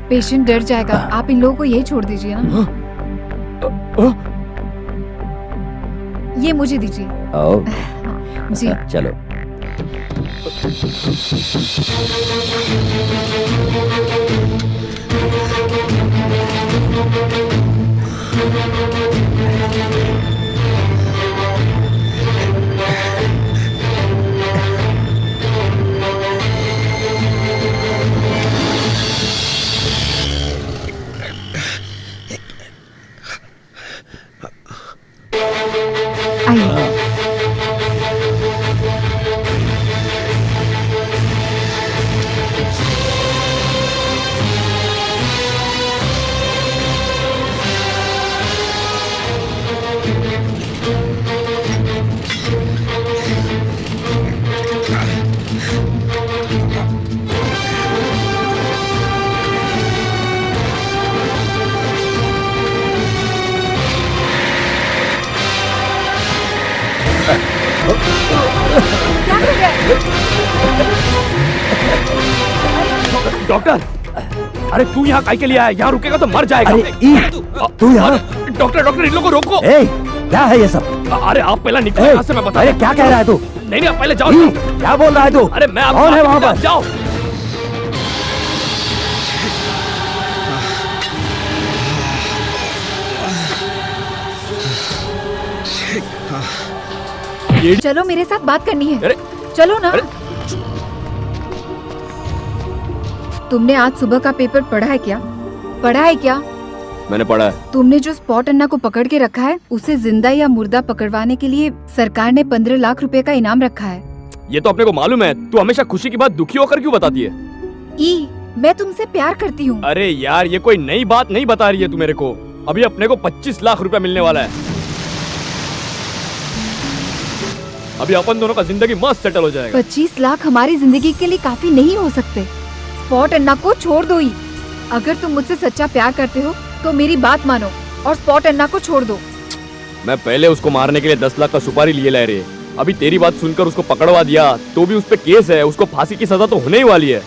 पेशेंट डर जाएगा, आप इन लोगों को यही छोड़ दीजिए ना। ये मुझे दीजिए। जी चलो। डॉक्टर, अरे तू यहाँ काहे के लिए आया? यहाँ रुकेगा तो मर जाएगा। तू यहाँ? डॉक्टर डॉक्टर इन लोगों को रोको। क्या है ये सब? अरे आप पहला निकलो यहाँ से, मैं बता। अरे क्या कह रहा है तू? नहीं आप पहले जाओ। क्या बोल रहा है तू? अरे मैं कौन है वहाँ पर? जाओ। चलो मेरे साथ बात करनी है। अरे चलो ना। तुमने आज सुबह का पेपर पढ़ा है क्या? पढ़ा है क्या? मैंने पढ़ा है। तुमने जो स्पॉट अन्ना को पकड़ के रखा है, उसे जिंदा या मुर्दा पकड़वाने के लिए सरकार ने 15 लाख रुपए का इनाम रखा है। ये तो अपने को मालूम है। तू हमेशा खुशी की बात दुखी होकर क्यों बताती है? मैं तुमसे प्यार करती हूँ। अरे यार ये कोई नई बात नहीं बता रही है तू मेरे को। अभी अपने को 25 लाख रुपया मिलने वाला है। अभी अपन दोनों का जिंदगी मस्त सेटल हो जाएगा। 25 लाख हमारी जिंदगी के लिए काफी नहीं हो सकते। स्पॉट अन्ना को छोड़ दो ही। अगर तुम मुझसे सच्चा प्यार करते हो तो मेरी बात मानो और स्पॉट अन्ना को छोड़ दो। मैं पहले उसको मारने के लिए 10 लाख का सुपारी लिए ला रहे। अभी तेरी बात सुनकर उसको पकड़वा दिया तो भी उस पे केस है, उसको फांसी की सजा तो होने ही वाली है।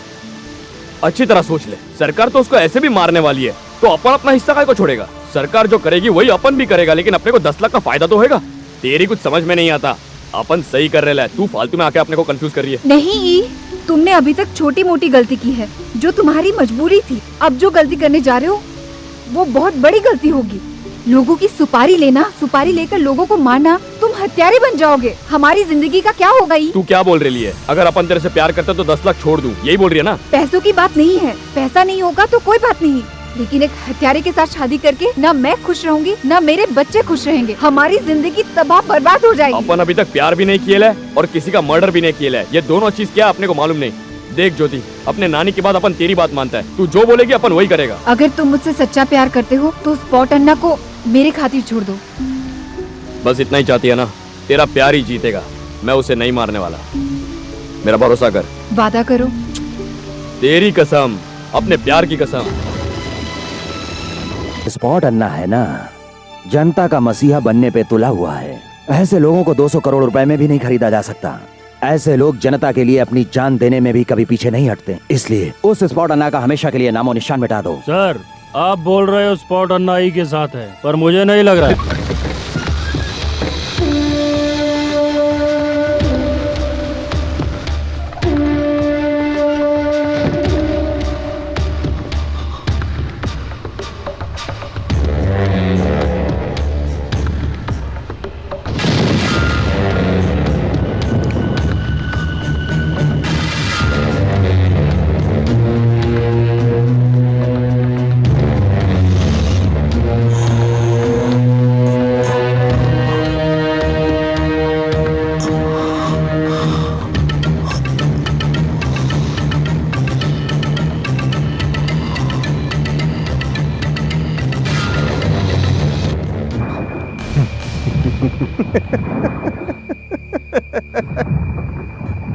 अच्छी तरह सोच ले, सरकार तो उसको ऐसे भी मारने वाली है, तो अपन अपना हिस्सा काय को छोड़ेगा? सरकार जो करेगी वही अपन भी करेगा, लेकिन अपने को 10 लाख का फायदा तो होगा। तेरी कुछ समझ में नहीं आता। अपन सही कर रहे हैं, तू फालतू में आके अपने को कंफ्यूज कर रही है। नहीं, तुमने अभी तक छोटी मोटी गलती की है जो तुम्हारी मजबूरी थी। अब जो गलती करने जा रहे हो वो बहुत बड़ी गलती होगी। लोगों की सुपारी लेना, सुपारी लेकर लोगों को मारना, तुम हत्यारे बन जाओगे। हमारी जिंदगी का क्या होगा? तू क्या बोल रही है? अगर अपन तेरे से प्यार करते तो 10 लाख छोड़ दूं, यही बोल रही है ना? पैसों की बात नहीं है, पैसा नहीं होगा तो कोई बात नहीं, लेकिन एक हत्यारे के साथ शादी करके ना मैं खुश रहूंगी ना मेरे बच्चे खुश रहेंगे। हमारी जिंदगी तबाह बर्बाद हो जाएगी। अपन अभी तक प्यार भी नहीं किया है और किसी का मर्डर भी नहीं किया है। ये दोनों चीज क्या अपने को मालूम नहीं। देख ज्योति, अपने नानी के बाद अपन तेरी बात मानता है। तू जो बोलेगी अपन वही करेगा। अगर तुम मुझसे सच्चा प्यार करते हो तो स्पॉट अन्ना को मेरे खातिर छोड़ दो। बस इतना ही चाहती है ना? तेरा प्यार ही जीतेगा, मैं उसे नहीं मारने वाला। मेरा भरोसा कर। वादा करो। तेरी कसम, अपने प्यार की कसम। स्पॉट अन्ना है ना, जनता का मसीहा बनने पे तुला हुआ है। ऐसे लोगों को 200 करोड़ रुपए में भी नहीं खरीदा जा सकता। ऐसे लोग जनता के लिए अपनी जान देने में भी कभी पीछे नहीं हटते। इसलिए उस स्पॉट अन्ना का हमेशा के लिए नामो निशान मिटा दो। सर, आप बोल रहे हो स्पॉट अन्ना ही के साथ है, पर मुझे नहीं लग रहा है।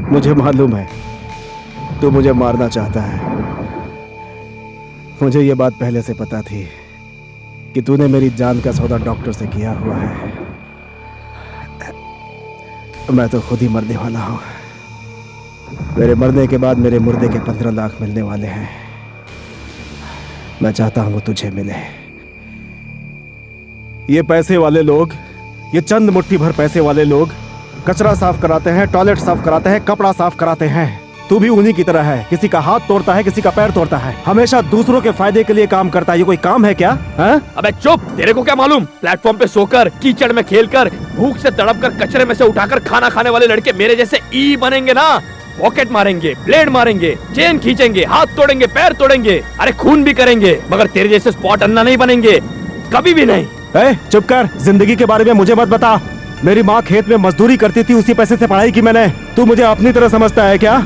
मुझे मालूम है तू मुझे मारना चाहता है। मुझे ये बात पहले से पता थी कि तूने मेरी जान का सौदा डॉक्टर से किया हुआ है। मैं तो खुद ही मरने वाला हूँ। मेरे मरने के बाद मेरे मुर्दे के 15 लाख मिलने वाले हैं। मैं चाहता हूँ वो तुझे मिले। ये पैसे वाले लोग, ये चंद मुट्ठी भर पैसे वाले लोग कचरा साफ कराते हैं, टॉयलेट साफ कराते हैं, कपड़ा साफ कराते हैं। तू भी उन्हीं की तरह है। किसी का हाथ तोड़ता है, किसी का पैर तोड़ता है, हमेशा दूसरों के फायदे के लिए काम करता है। ये कोई काम है क्या? अबे चुप, तेरे को क्या मालूम? प्लेटफॉर्म पे सोकर, कीचड़ में खेलकर, भूख से तड़प कर, कचरे में से उठाकर खाना खाने वाले लड़के मेरे जैसे ई बनेंगे ना? पॉकेट मारेंगे, ब्लेड मारेंगे, चेन खींचेंगे, हाथ तोड़ेंगे, पैर तोड़ेंगे, अरे खून भी करेंगे, मगर तेरे जैसे स्पॉट अन्ना नहीं बनेंगे, कभी भी नहीं। चुप कर, जिंदगी के बारे में मुझे मत बता। मेरी माँ खेत में मजदूरी करती थी, उसी पैसे से पढ़ाई की मैंने। तू मुझे अपनी तरह समझता है क्या?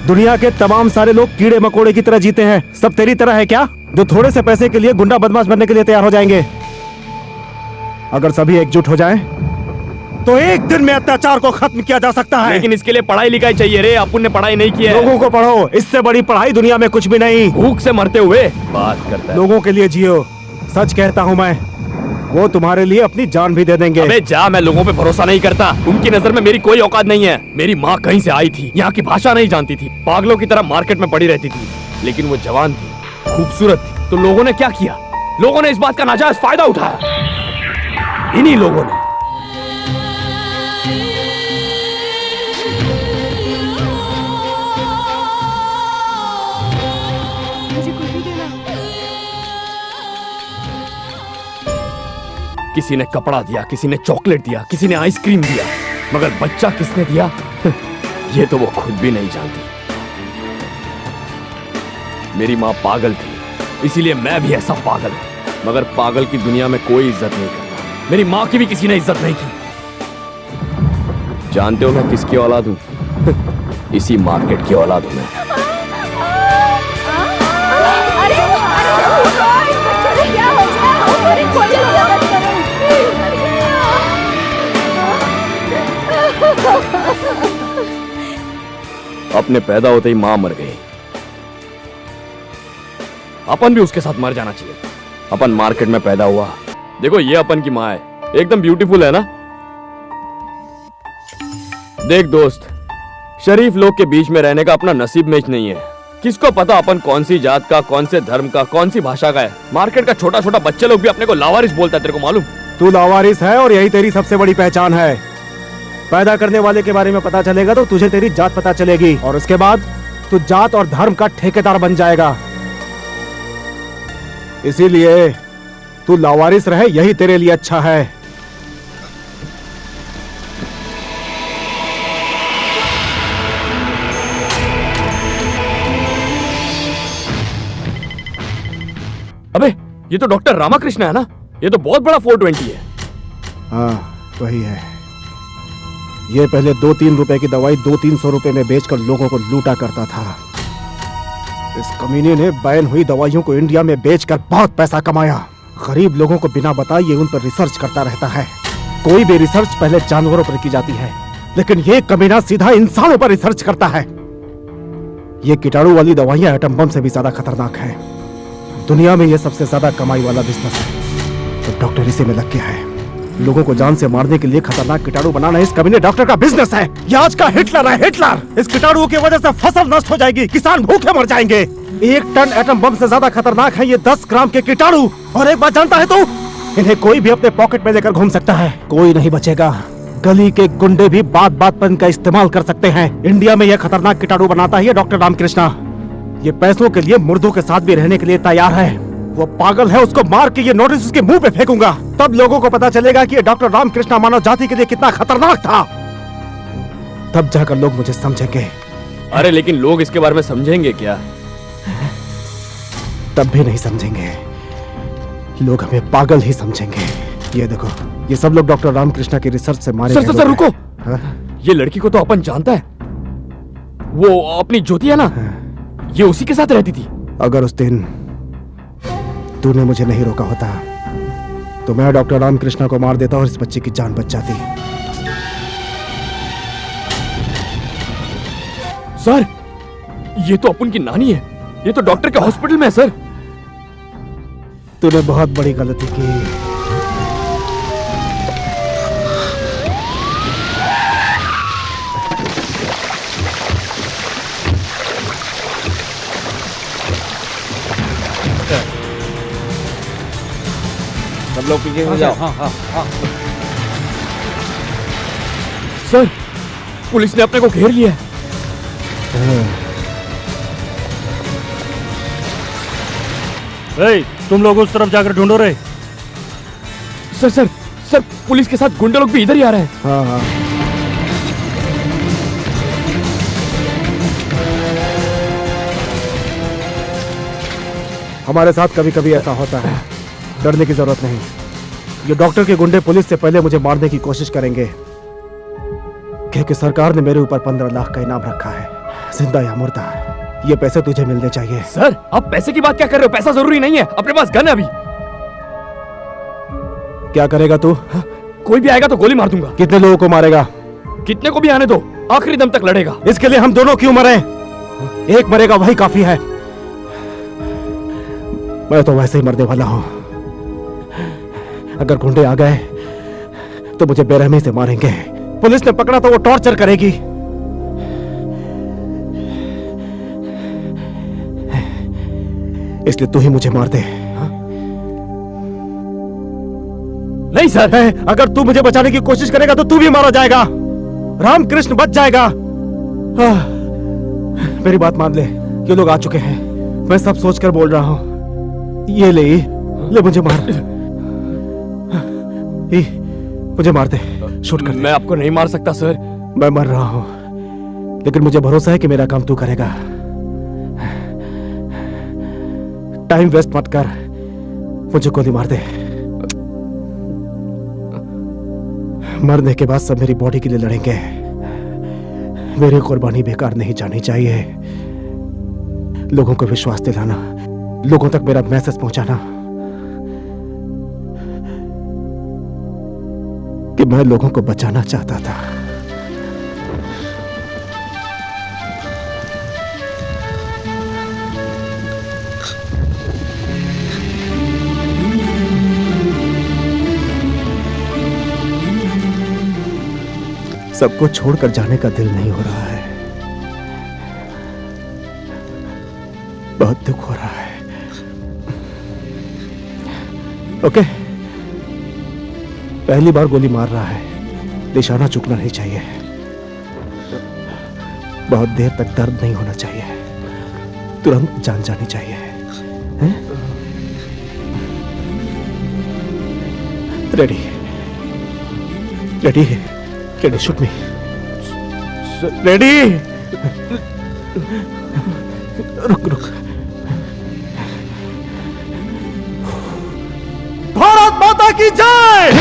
दुनिया के तमाम सारे लोग कीड़े मकोड़े की तरह जीते हैं। सब तेरी तरह है क्या, जो थोड़े से पैसे के लिए गुंडा बदमाश बनने के लिए तैयार हो जाएंगे? अगर सभी एकजुट हो जाएं, तो एक दिन में अत्याचार को खत्म किया जा सकता है। लेकिन इसके लिए पढ़ाई लिखाई चाहिए रे। अपन ने पढ़ाई नहीं की है। लोगों को पढ़ो, इससे बड़ी पढ़ाई दुनिया में कुछ भी नहीं। भूख से मरते हुए बात करता है। लोगों के लिए जियो। सच कहता हूँ मैं, वो तुम्हारे लिए अपनी जान भी दे देंगे। अबे जा, मैं लोगों पे भरोसा नहीं करता। उनकी नजर में मेरी कोई औकात नहीं है। मेरी माँ कहीं से आई थी, यहाँ की भाषा नहीं जानती थी, पागलों की तरह मार्केट में पड़ी रहती थी, लेकिन वो जवान थी, खूबसूरत थी। तो लोगों ने क्या किया? लोगों ने इस बात का नाजायज फायदा उठाया। इन्हीं लोगों ने। किसी ने कपड़ा दिया, किसी ने चॉकलेट दिया, किसी ने आइसक्रीम दिया, मगर बच्चा किसने दिया ये तो वो खुद भी नहीं जानती। मेरी माँ पागल थी, इसीलिए मैं भी ऐसा पागल हूं। मगर पागल की दुनिया में कोई इज्जत नहीं करता। मेरी माँ की भी किसी ने इज्जत नहीं की। जानते हो मैं किसकी औलाद हूं? इसी मार्केट की औलाद हूं मैं। अरे कोई मदद करो, मर गया। अपने पैदा होते ही माँ मर गई, अपन भी उसके साथ मर जाना चाहिए। अपन मार्केट में पैदा हुआ, देखो ये अपन की माँ है, एकदम ब्यूटीफुल है ना। देख दोस्त, शरीफ लोग के बीच में रहने का अपना नसीब मैच नहीं है। किसको पता अपन कौन सी जात का, कौन से धर्म का, कौन सी भाषा का है। मार्केट का छोटा छोटा बच्चे लोग भी अपने को लावारिस बोलता है, तेरे को मालूम? तू लावारिस है और यही तेरी सबसे बड़ी पहचान है। पैदा करने वाले के बारे में पता चलेगा तो तुझे तेरी जात पता चलेगी, और उसके बाद तू जात और धर्म का ठेकेदार बन जाएगा। इसीलिए तू लावारिस रहे, यही तेरे लिए अच्छा है। अबे ये तो डॉक्टर रामाकृष्ण है ना, ये तो बहुत बड़ा 420 है। हाँ वही है। ये पहले 2-3 रुपए की दवाई 200-300 रुपए में बेचकर लोगों को लूटा करता था। इस कमीने ने बैन हुई दवाइयों को इंडिया में बेचकर बहुत पैसा कमाया। गरीब लोगों को बिना बताए ये उन पर रिसर्च करता रहता है। कोई भी रिसर्च पहले जानवरों पर की जाती है, लेकिन ये कमीना सीधा इंसानों पर रिसर्च करता है। ये कीटाणु वाली दवाइयां एटम बम से भी ज्यादा खतरनाक है। दुनिया में ये सबसे ज्यादा कमाई वाला बिजनेस है, तो डॉक्टर इसी में लग गया है। लोगों को जान से मारने के लिए खतरनाक कीटाणु बनाना इस कमीने डॉक्टर का बिजनेस है। ये आज का हिटलर है, हिटलर। इस कीटाणुओं की वजह से फसल नष्ट हो जाएगी, किसान भूखे मर जाएंगे। 1 टन एटम बम से ज्यादा खतरनाक है ये 10 ग्राम के कीटाणु। और एक बात जानता है तू, इन्हें कोई भी अपने पॉकेट में लेकर घूम सकता है, कोई नहीं बचेगा। गली के गुंडे भी बात बात पर इनका इस्तेमाल कर सकते हैं। इंडिया में यह खतरनाक कीटाणु बनाता है ये डॉक्टर रामकृष्णा। ये पैसों के लिए मुर्दों के साथ भी रहने के लिए तैयार है। वो पागल है, उसको मार के ये नोटिस उसके मुंह पे फेंकूंगा, तब लोगों को पता चलेगा कि ये डॉक्टर रामकृष्णा मानव जाति के लिए कितना खतरनाक था। तब जाकर लोग मुझे समझेंगे। अरे लेकिन लोग इसके बारे में समझेंगे क्या? तब भी नहीं समझेंगे, लोग हमें पागल ही समझेंगे। ये देखो, ये सब लोग डॉक्टर रामकृष्णा की रिसर्च से मारे गए। सर रुको, हाँ? ये लड़की को तो अपन जानता है, वो अपनी ज्योति है ना, ये उसी के साथ रहती थी। अगर उस दिन तूने मुझे नहीं रोका होता तो मैं डॉक्टर रामकृष्णा को मार देता और इस बच्चे की जान बच जाती। सर ये तो अपन की नानी है, ये तो डॉक्टर के हॉस्पिटल में है। सर तूने बहुत बड़ी गलती की। सब लोग पीछे हो जाओ। सर पुलिस ने अपने को घेर लिया है। तुम लोग उस तरफ जाकर ढूंढो रे। सर सर सर पुलिस के साथ गुंडे लोग भी इधर ही आ रहे हैं। हाँ हाँ। हमारे साथ कभी कभी ऐसा होता है, डरने की जरूरत नहीं। ये डॉक्टर के गुंडे पुलिस से पहले मुझे मारने की कोशिश करेंगे, क्योंकि सरकार ने मेरे ऊपर 15 लाख का इनाम रखा है, जिंदा या मुर्दा। ये पैसे तुझे मिलने चाहिए। सर आप पैसे की बात क्या कर रहे हो? पैसा जरूरी नहीं है, अपने पास गन है अभी। क्या करेगा तू? कोई भी आएगा तो गोली मार दूंगा। कितने लोगों को मारेगा? कितने को भी आने दो, आखिरी दम तक लड़ेगा। इसके लिए हम दोनों क्यों मरे? एक मरेगा वही काफी है। मैं तो वैसे ही मरने वाला हूं। अगर गुंडे आ गए तो मुझे बेरहमी से मारेंगे। पुलिस ने पकड़ा तो वो टॉर्चर करेगी। इसलिए तू ही मुझे मार दे। नहीं सर, अगर तू मुझे बचाने की कोशिश करेगा तो तू भी मारा जाएगा। रामकृष्ण बच जाएगा। मेरी बात मान ले, ये लोग आ चुके हैं। मैं सब सोचकर बोल रहा हूं। ये ले मुझे मार। मुझे मार दे, शूट कर दे। मैं आपको नहीं मार सकता सर। मैं मर रहा हूं, लेकिन मुझे भरोसा है कि मेरा काम तू करेगा। टाइम वेस्ट मत कर, मुझे गोली मार दे। मरने के बाद सब मेरी बॉडी के लिए लड़ेंगे। मेरी कुर्बानी बेकार नहीं जानी चाहिए। लोगों को विश्वास दिलाना, लोगों तक मेरा मैसेज पहुंचाना, मैं लोगों को बचाना चाहता था। सबको छोड़कर जाने का दिल नहीं हो रहा है। बहुत दुख हो रहा है। ओके, पहली बार गोली मार रहा है, निशाना चूकना नहीं चाहिए। बहुत देर तक दर्द नहीं होना चाहिए, तुरंत जान जानी चाहिए। हैं? रेडी रेडी रेडी, शूट मी। रेडी। रुक रुक। भारत माता की जय।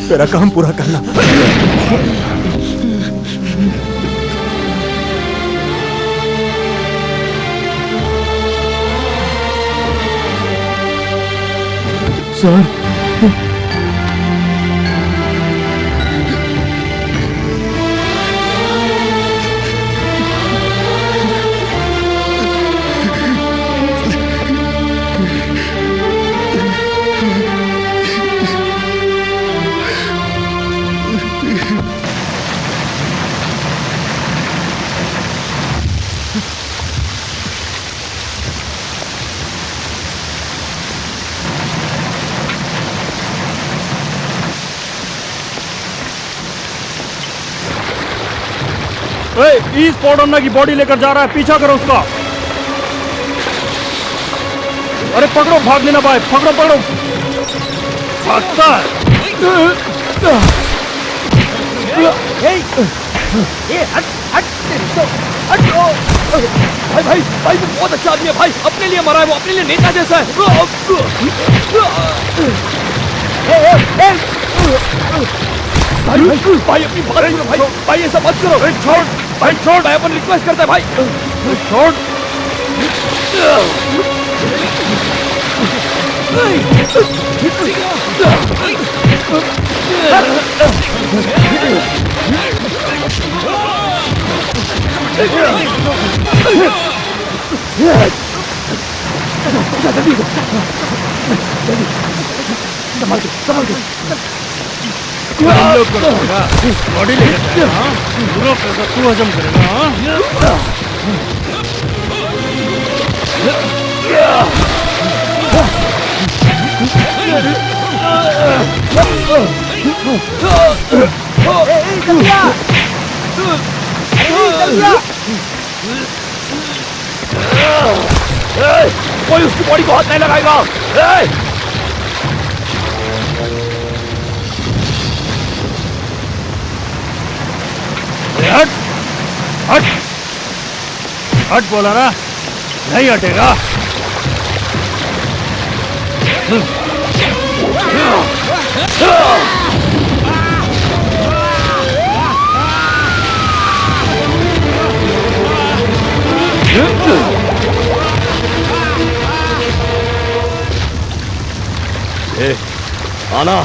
मेरा काम पूरा करना। सर, इस पौडन्ना की बॉडी लेकर जा रहा है, पीछा करो उसका। अरे पकड़ो, भाग लेना भाई, पकड़ो पकड़ो। भागता है। भाई भाई भाई, वो बहुत अच्छा आदमी है भाई, अपने लिए मरा है, वो अपने लिए नेता जैसा है। भाई भाई भाई, अपनी बात सुनो भाई, भाई ऐसा मत करो। छोड़ भाई, छोड़ भाई, अपन रिक्वेस्ट करता है भाई, छोड़। संभाल के, संभाल के। बॉडी लेकर जाएगा, हाँ? पूरा पैसा तू हजम करेगा, हाँ? कोई उसकी बॉडी को हाथ नहीं लगाएगा। हट हट हट, बोला ना, नहीं हटेगा। आना।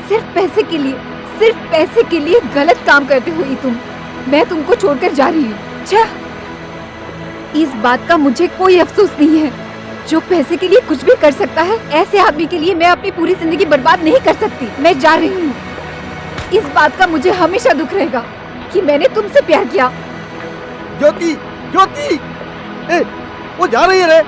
सिर्फ पैसे के लिए गलत काम करते हुई तुम। मैं तुमको छोड़कर जा रही हूँ। इस बात का मुझे कोई अफसोस नहीं है। जो पैसे के लिए कुछ भी कर सकता है, ऐसे आदमी के लिए मैं अपनी पूरी जिंदगी बर्बाद नहीं कर सकती। मैं जा रही हूँ। इस बात का मुझे हमेशा दुख रहेगा कि मैंने तुमसे प्यार किया। ज्योति, ज्योति, ए, वो जा रही है रे।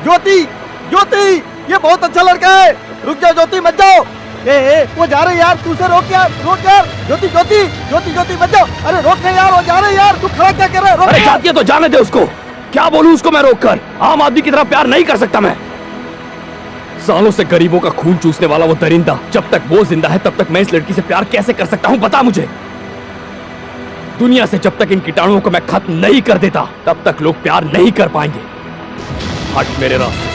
ज्योति, ज्योति, ये बहुत अच्छा लड़का है। रुक जाओ ज्योति, मत जाओ। ए, वो जा रही है यार, तू से रोक यार, रोक यार। ज्योति, ज्योति, ज्योति, ज्योति, मत जाओ। अरे रोक नहीं यार, वो जा रही है यार, तू खड़ा क्या कर रहा है? रोक अरे जाती है तो जाने दे उसको। क्या बोलूं उसको मैं रोककर? आम आदमी की तरह प्यार नहीं कर सकता मैं। सालों से गरीबों का खून चूसने वाला वो दरिंदा, जब तक वो जिंदा है तब तक मैं इस लड़की से प्यार कैसे कर सकता हूं? बता मुझे। दुनिया से जब तक इन कीटाणुओं को मैं खत्म नहीं कर देता तब तक लोग प्यार नहीं कर पाएंगे। हट मेरे रास्ते से।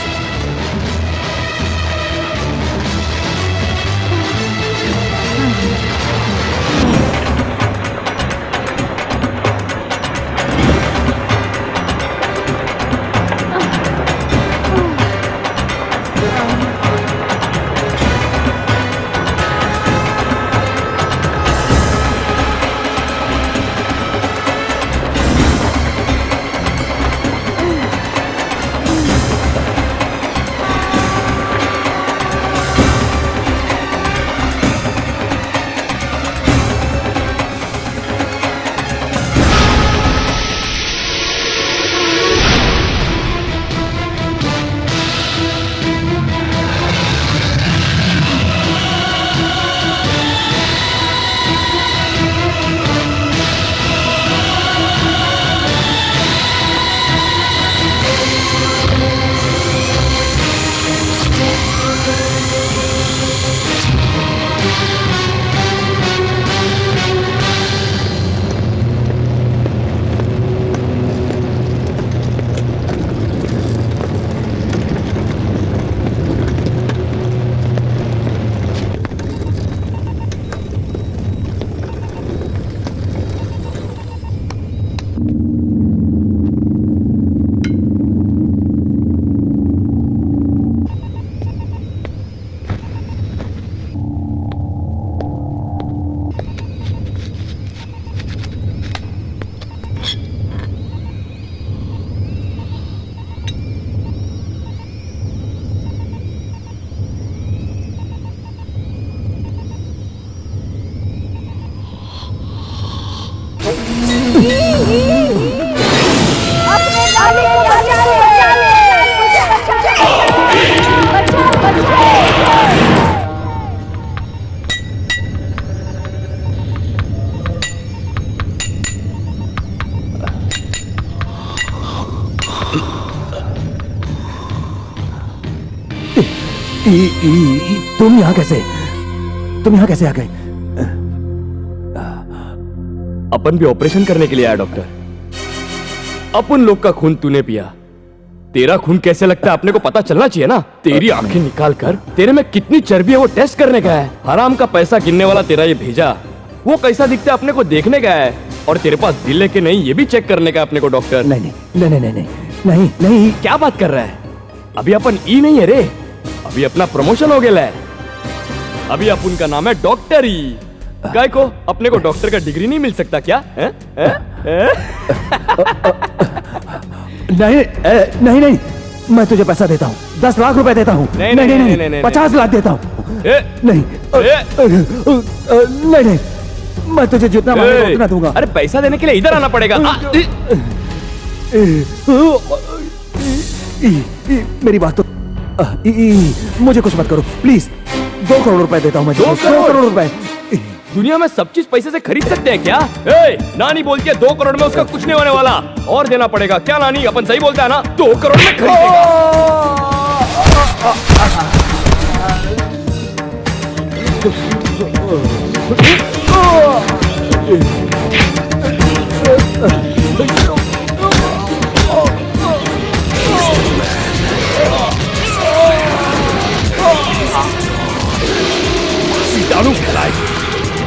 तुम यहाँ कैसे आ गए? अपन भी ऑपरेशन करने के लिए आया डॉक्टर। अपन लोग का खून तूने पिया, तेरा खून कैसे लगता है अपने को पता चलना चाहिए ना। तेरी आंखें निकाल कर तेरे में कितनी चर्बी है वो टेस्ट करने गया है। हराम का पैसा गिनने वाला तेरा ये भेजा, वो कैसा दिखता है अपने को देखने गया है। और तेरे पास दिल है कि नहीं ये भी चेक करने का अपने को डॉक्टर। नहीं, क्या बात कर रहा है? अभी अपन ई नहीं है रे, अभी अपना प्रमोशन हो गया है। अभी अपन का नाम है डॉक्टर ई। काय को अपने को डॉक्टर का डिग्री नहीं मिल सकता क्या? नहीं, मैं तुझे पैसा देता हूँ, 10 लाख रुपए देता हूँ। नहीं, 50 लाख देता हूँ। नहीं, मैं तुझे जितना मांगेगा उतना दूंगा। अरे पैसा देने के लिए इधर आना पड़ेगा। मेरी बात तो मुझे कुछ मत करो प्लीज। 2 करोड़ रुपए देता हूँ मैं। 2 करोड़ रुपए। दुनिया में सब चीज पैसे से खरीद सकते हैं क्या? नानी बोलती है 2 करोड़ में उसका कुछ नहीं होने वाला, और देना पड़ेगा। क्या नानी, अपन सही बोलता है ना? 2 करोड़ में खरीदेगा।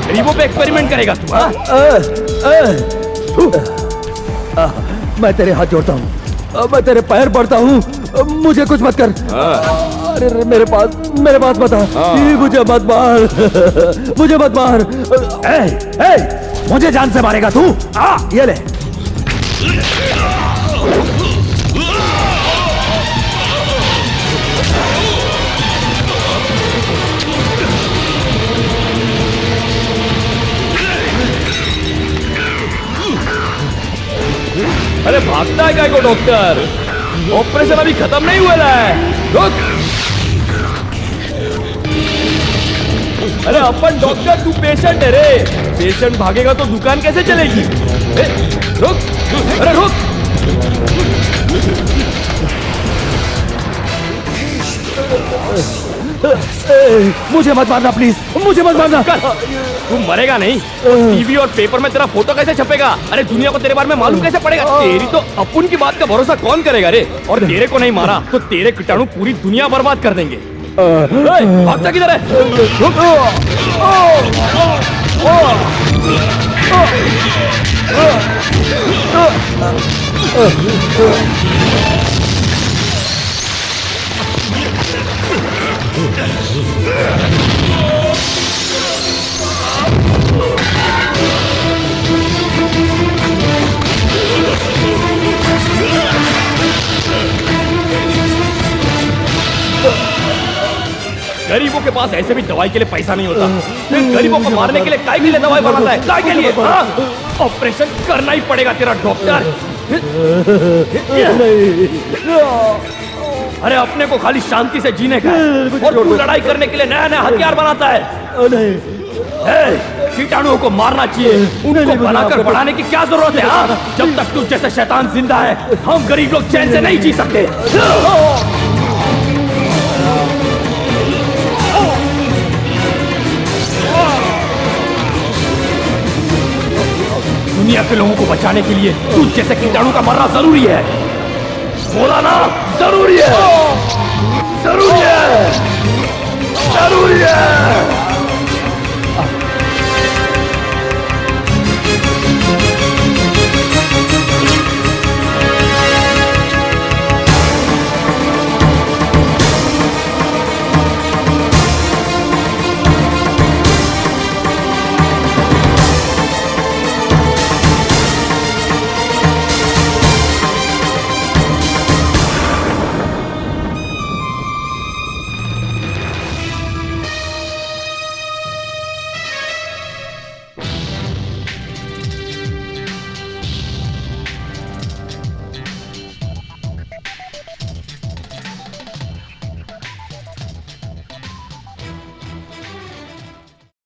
गरीबों पे एक्सपेरिमेंट करेगा तू? मैं तेरे हाथ जोड़ता हूँ, मैं तेरे पैर पड़ता हूँ, मुझे कुछ मत कर। अरे मेरे पास बता। मुझे मत मार, मुझे मत मार। मुझे जान से मारेगा तू? ये ले। अरे भागता है क्या को डॉक्टर? ऑपरेशन अभी खत्म नहीं हुआ है। रुक। अरे अपन डॉक्टर, तू पेशेंट है रे। पेशेंट भागेगा तो दुकान कैसे चलेगी? रुक। अरे रुक। मुझे मत मारना प्लीज, मुझे मत मारना। तू मरेगा नहीं। टीवी और पेपर में तेरा फोटो कैसे छपेगा? अरे दुनिया को तेरे बारे में मालूम कैसे पड़ेगा? तेरी तो अपन की बात का भरोसा कौन करेगा रे? और तेरे को नहीं मारा तो तेरे कीटाणु पूरी दुनिया बर्बाद कर देंगे। भागता किधर है? गरीबों के पास ऐसे भी दवाई के लिए पैसा नहीं होता, फिर गरीबों को मारने के लिए काय के लिए दवाई बनाता है? काय के लिए? ऑपरेशन करना ही पड़ेगा तेरा डॉक्टर। अरे अपने को खाली शांति से जीने का है और तू लड़ाई करने के लिए नया नया हथियार बनाता है। कीटाणुओं को मारना चाहिए, उनको बनाकर बढ़ाने की क्या जरूरत है? जब तक तू जैसे शैतान जिंदा है, हम गरीब लोग चैन से नहीं जी सकते। दुनिया के लोगों को बचाने के लिए तू जैसे कीटाणु का मरना जरूरी है। बोला ना, जरूरी है, जरूरी है।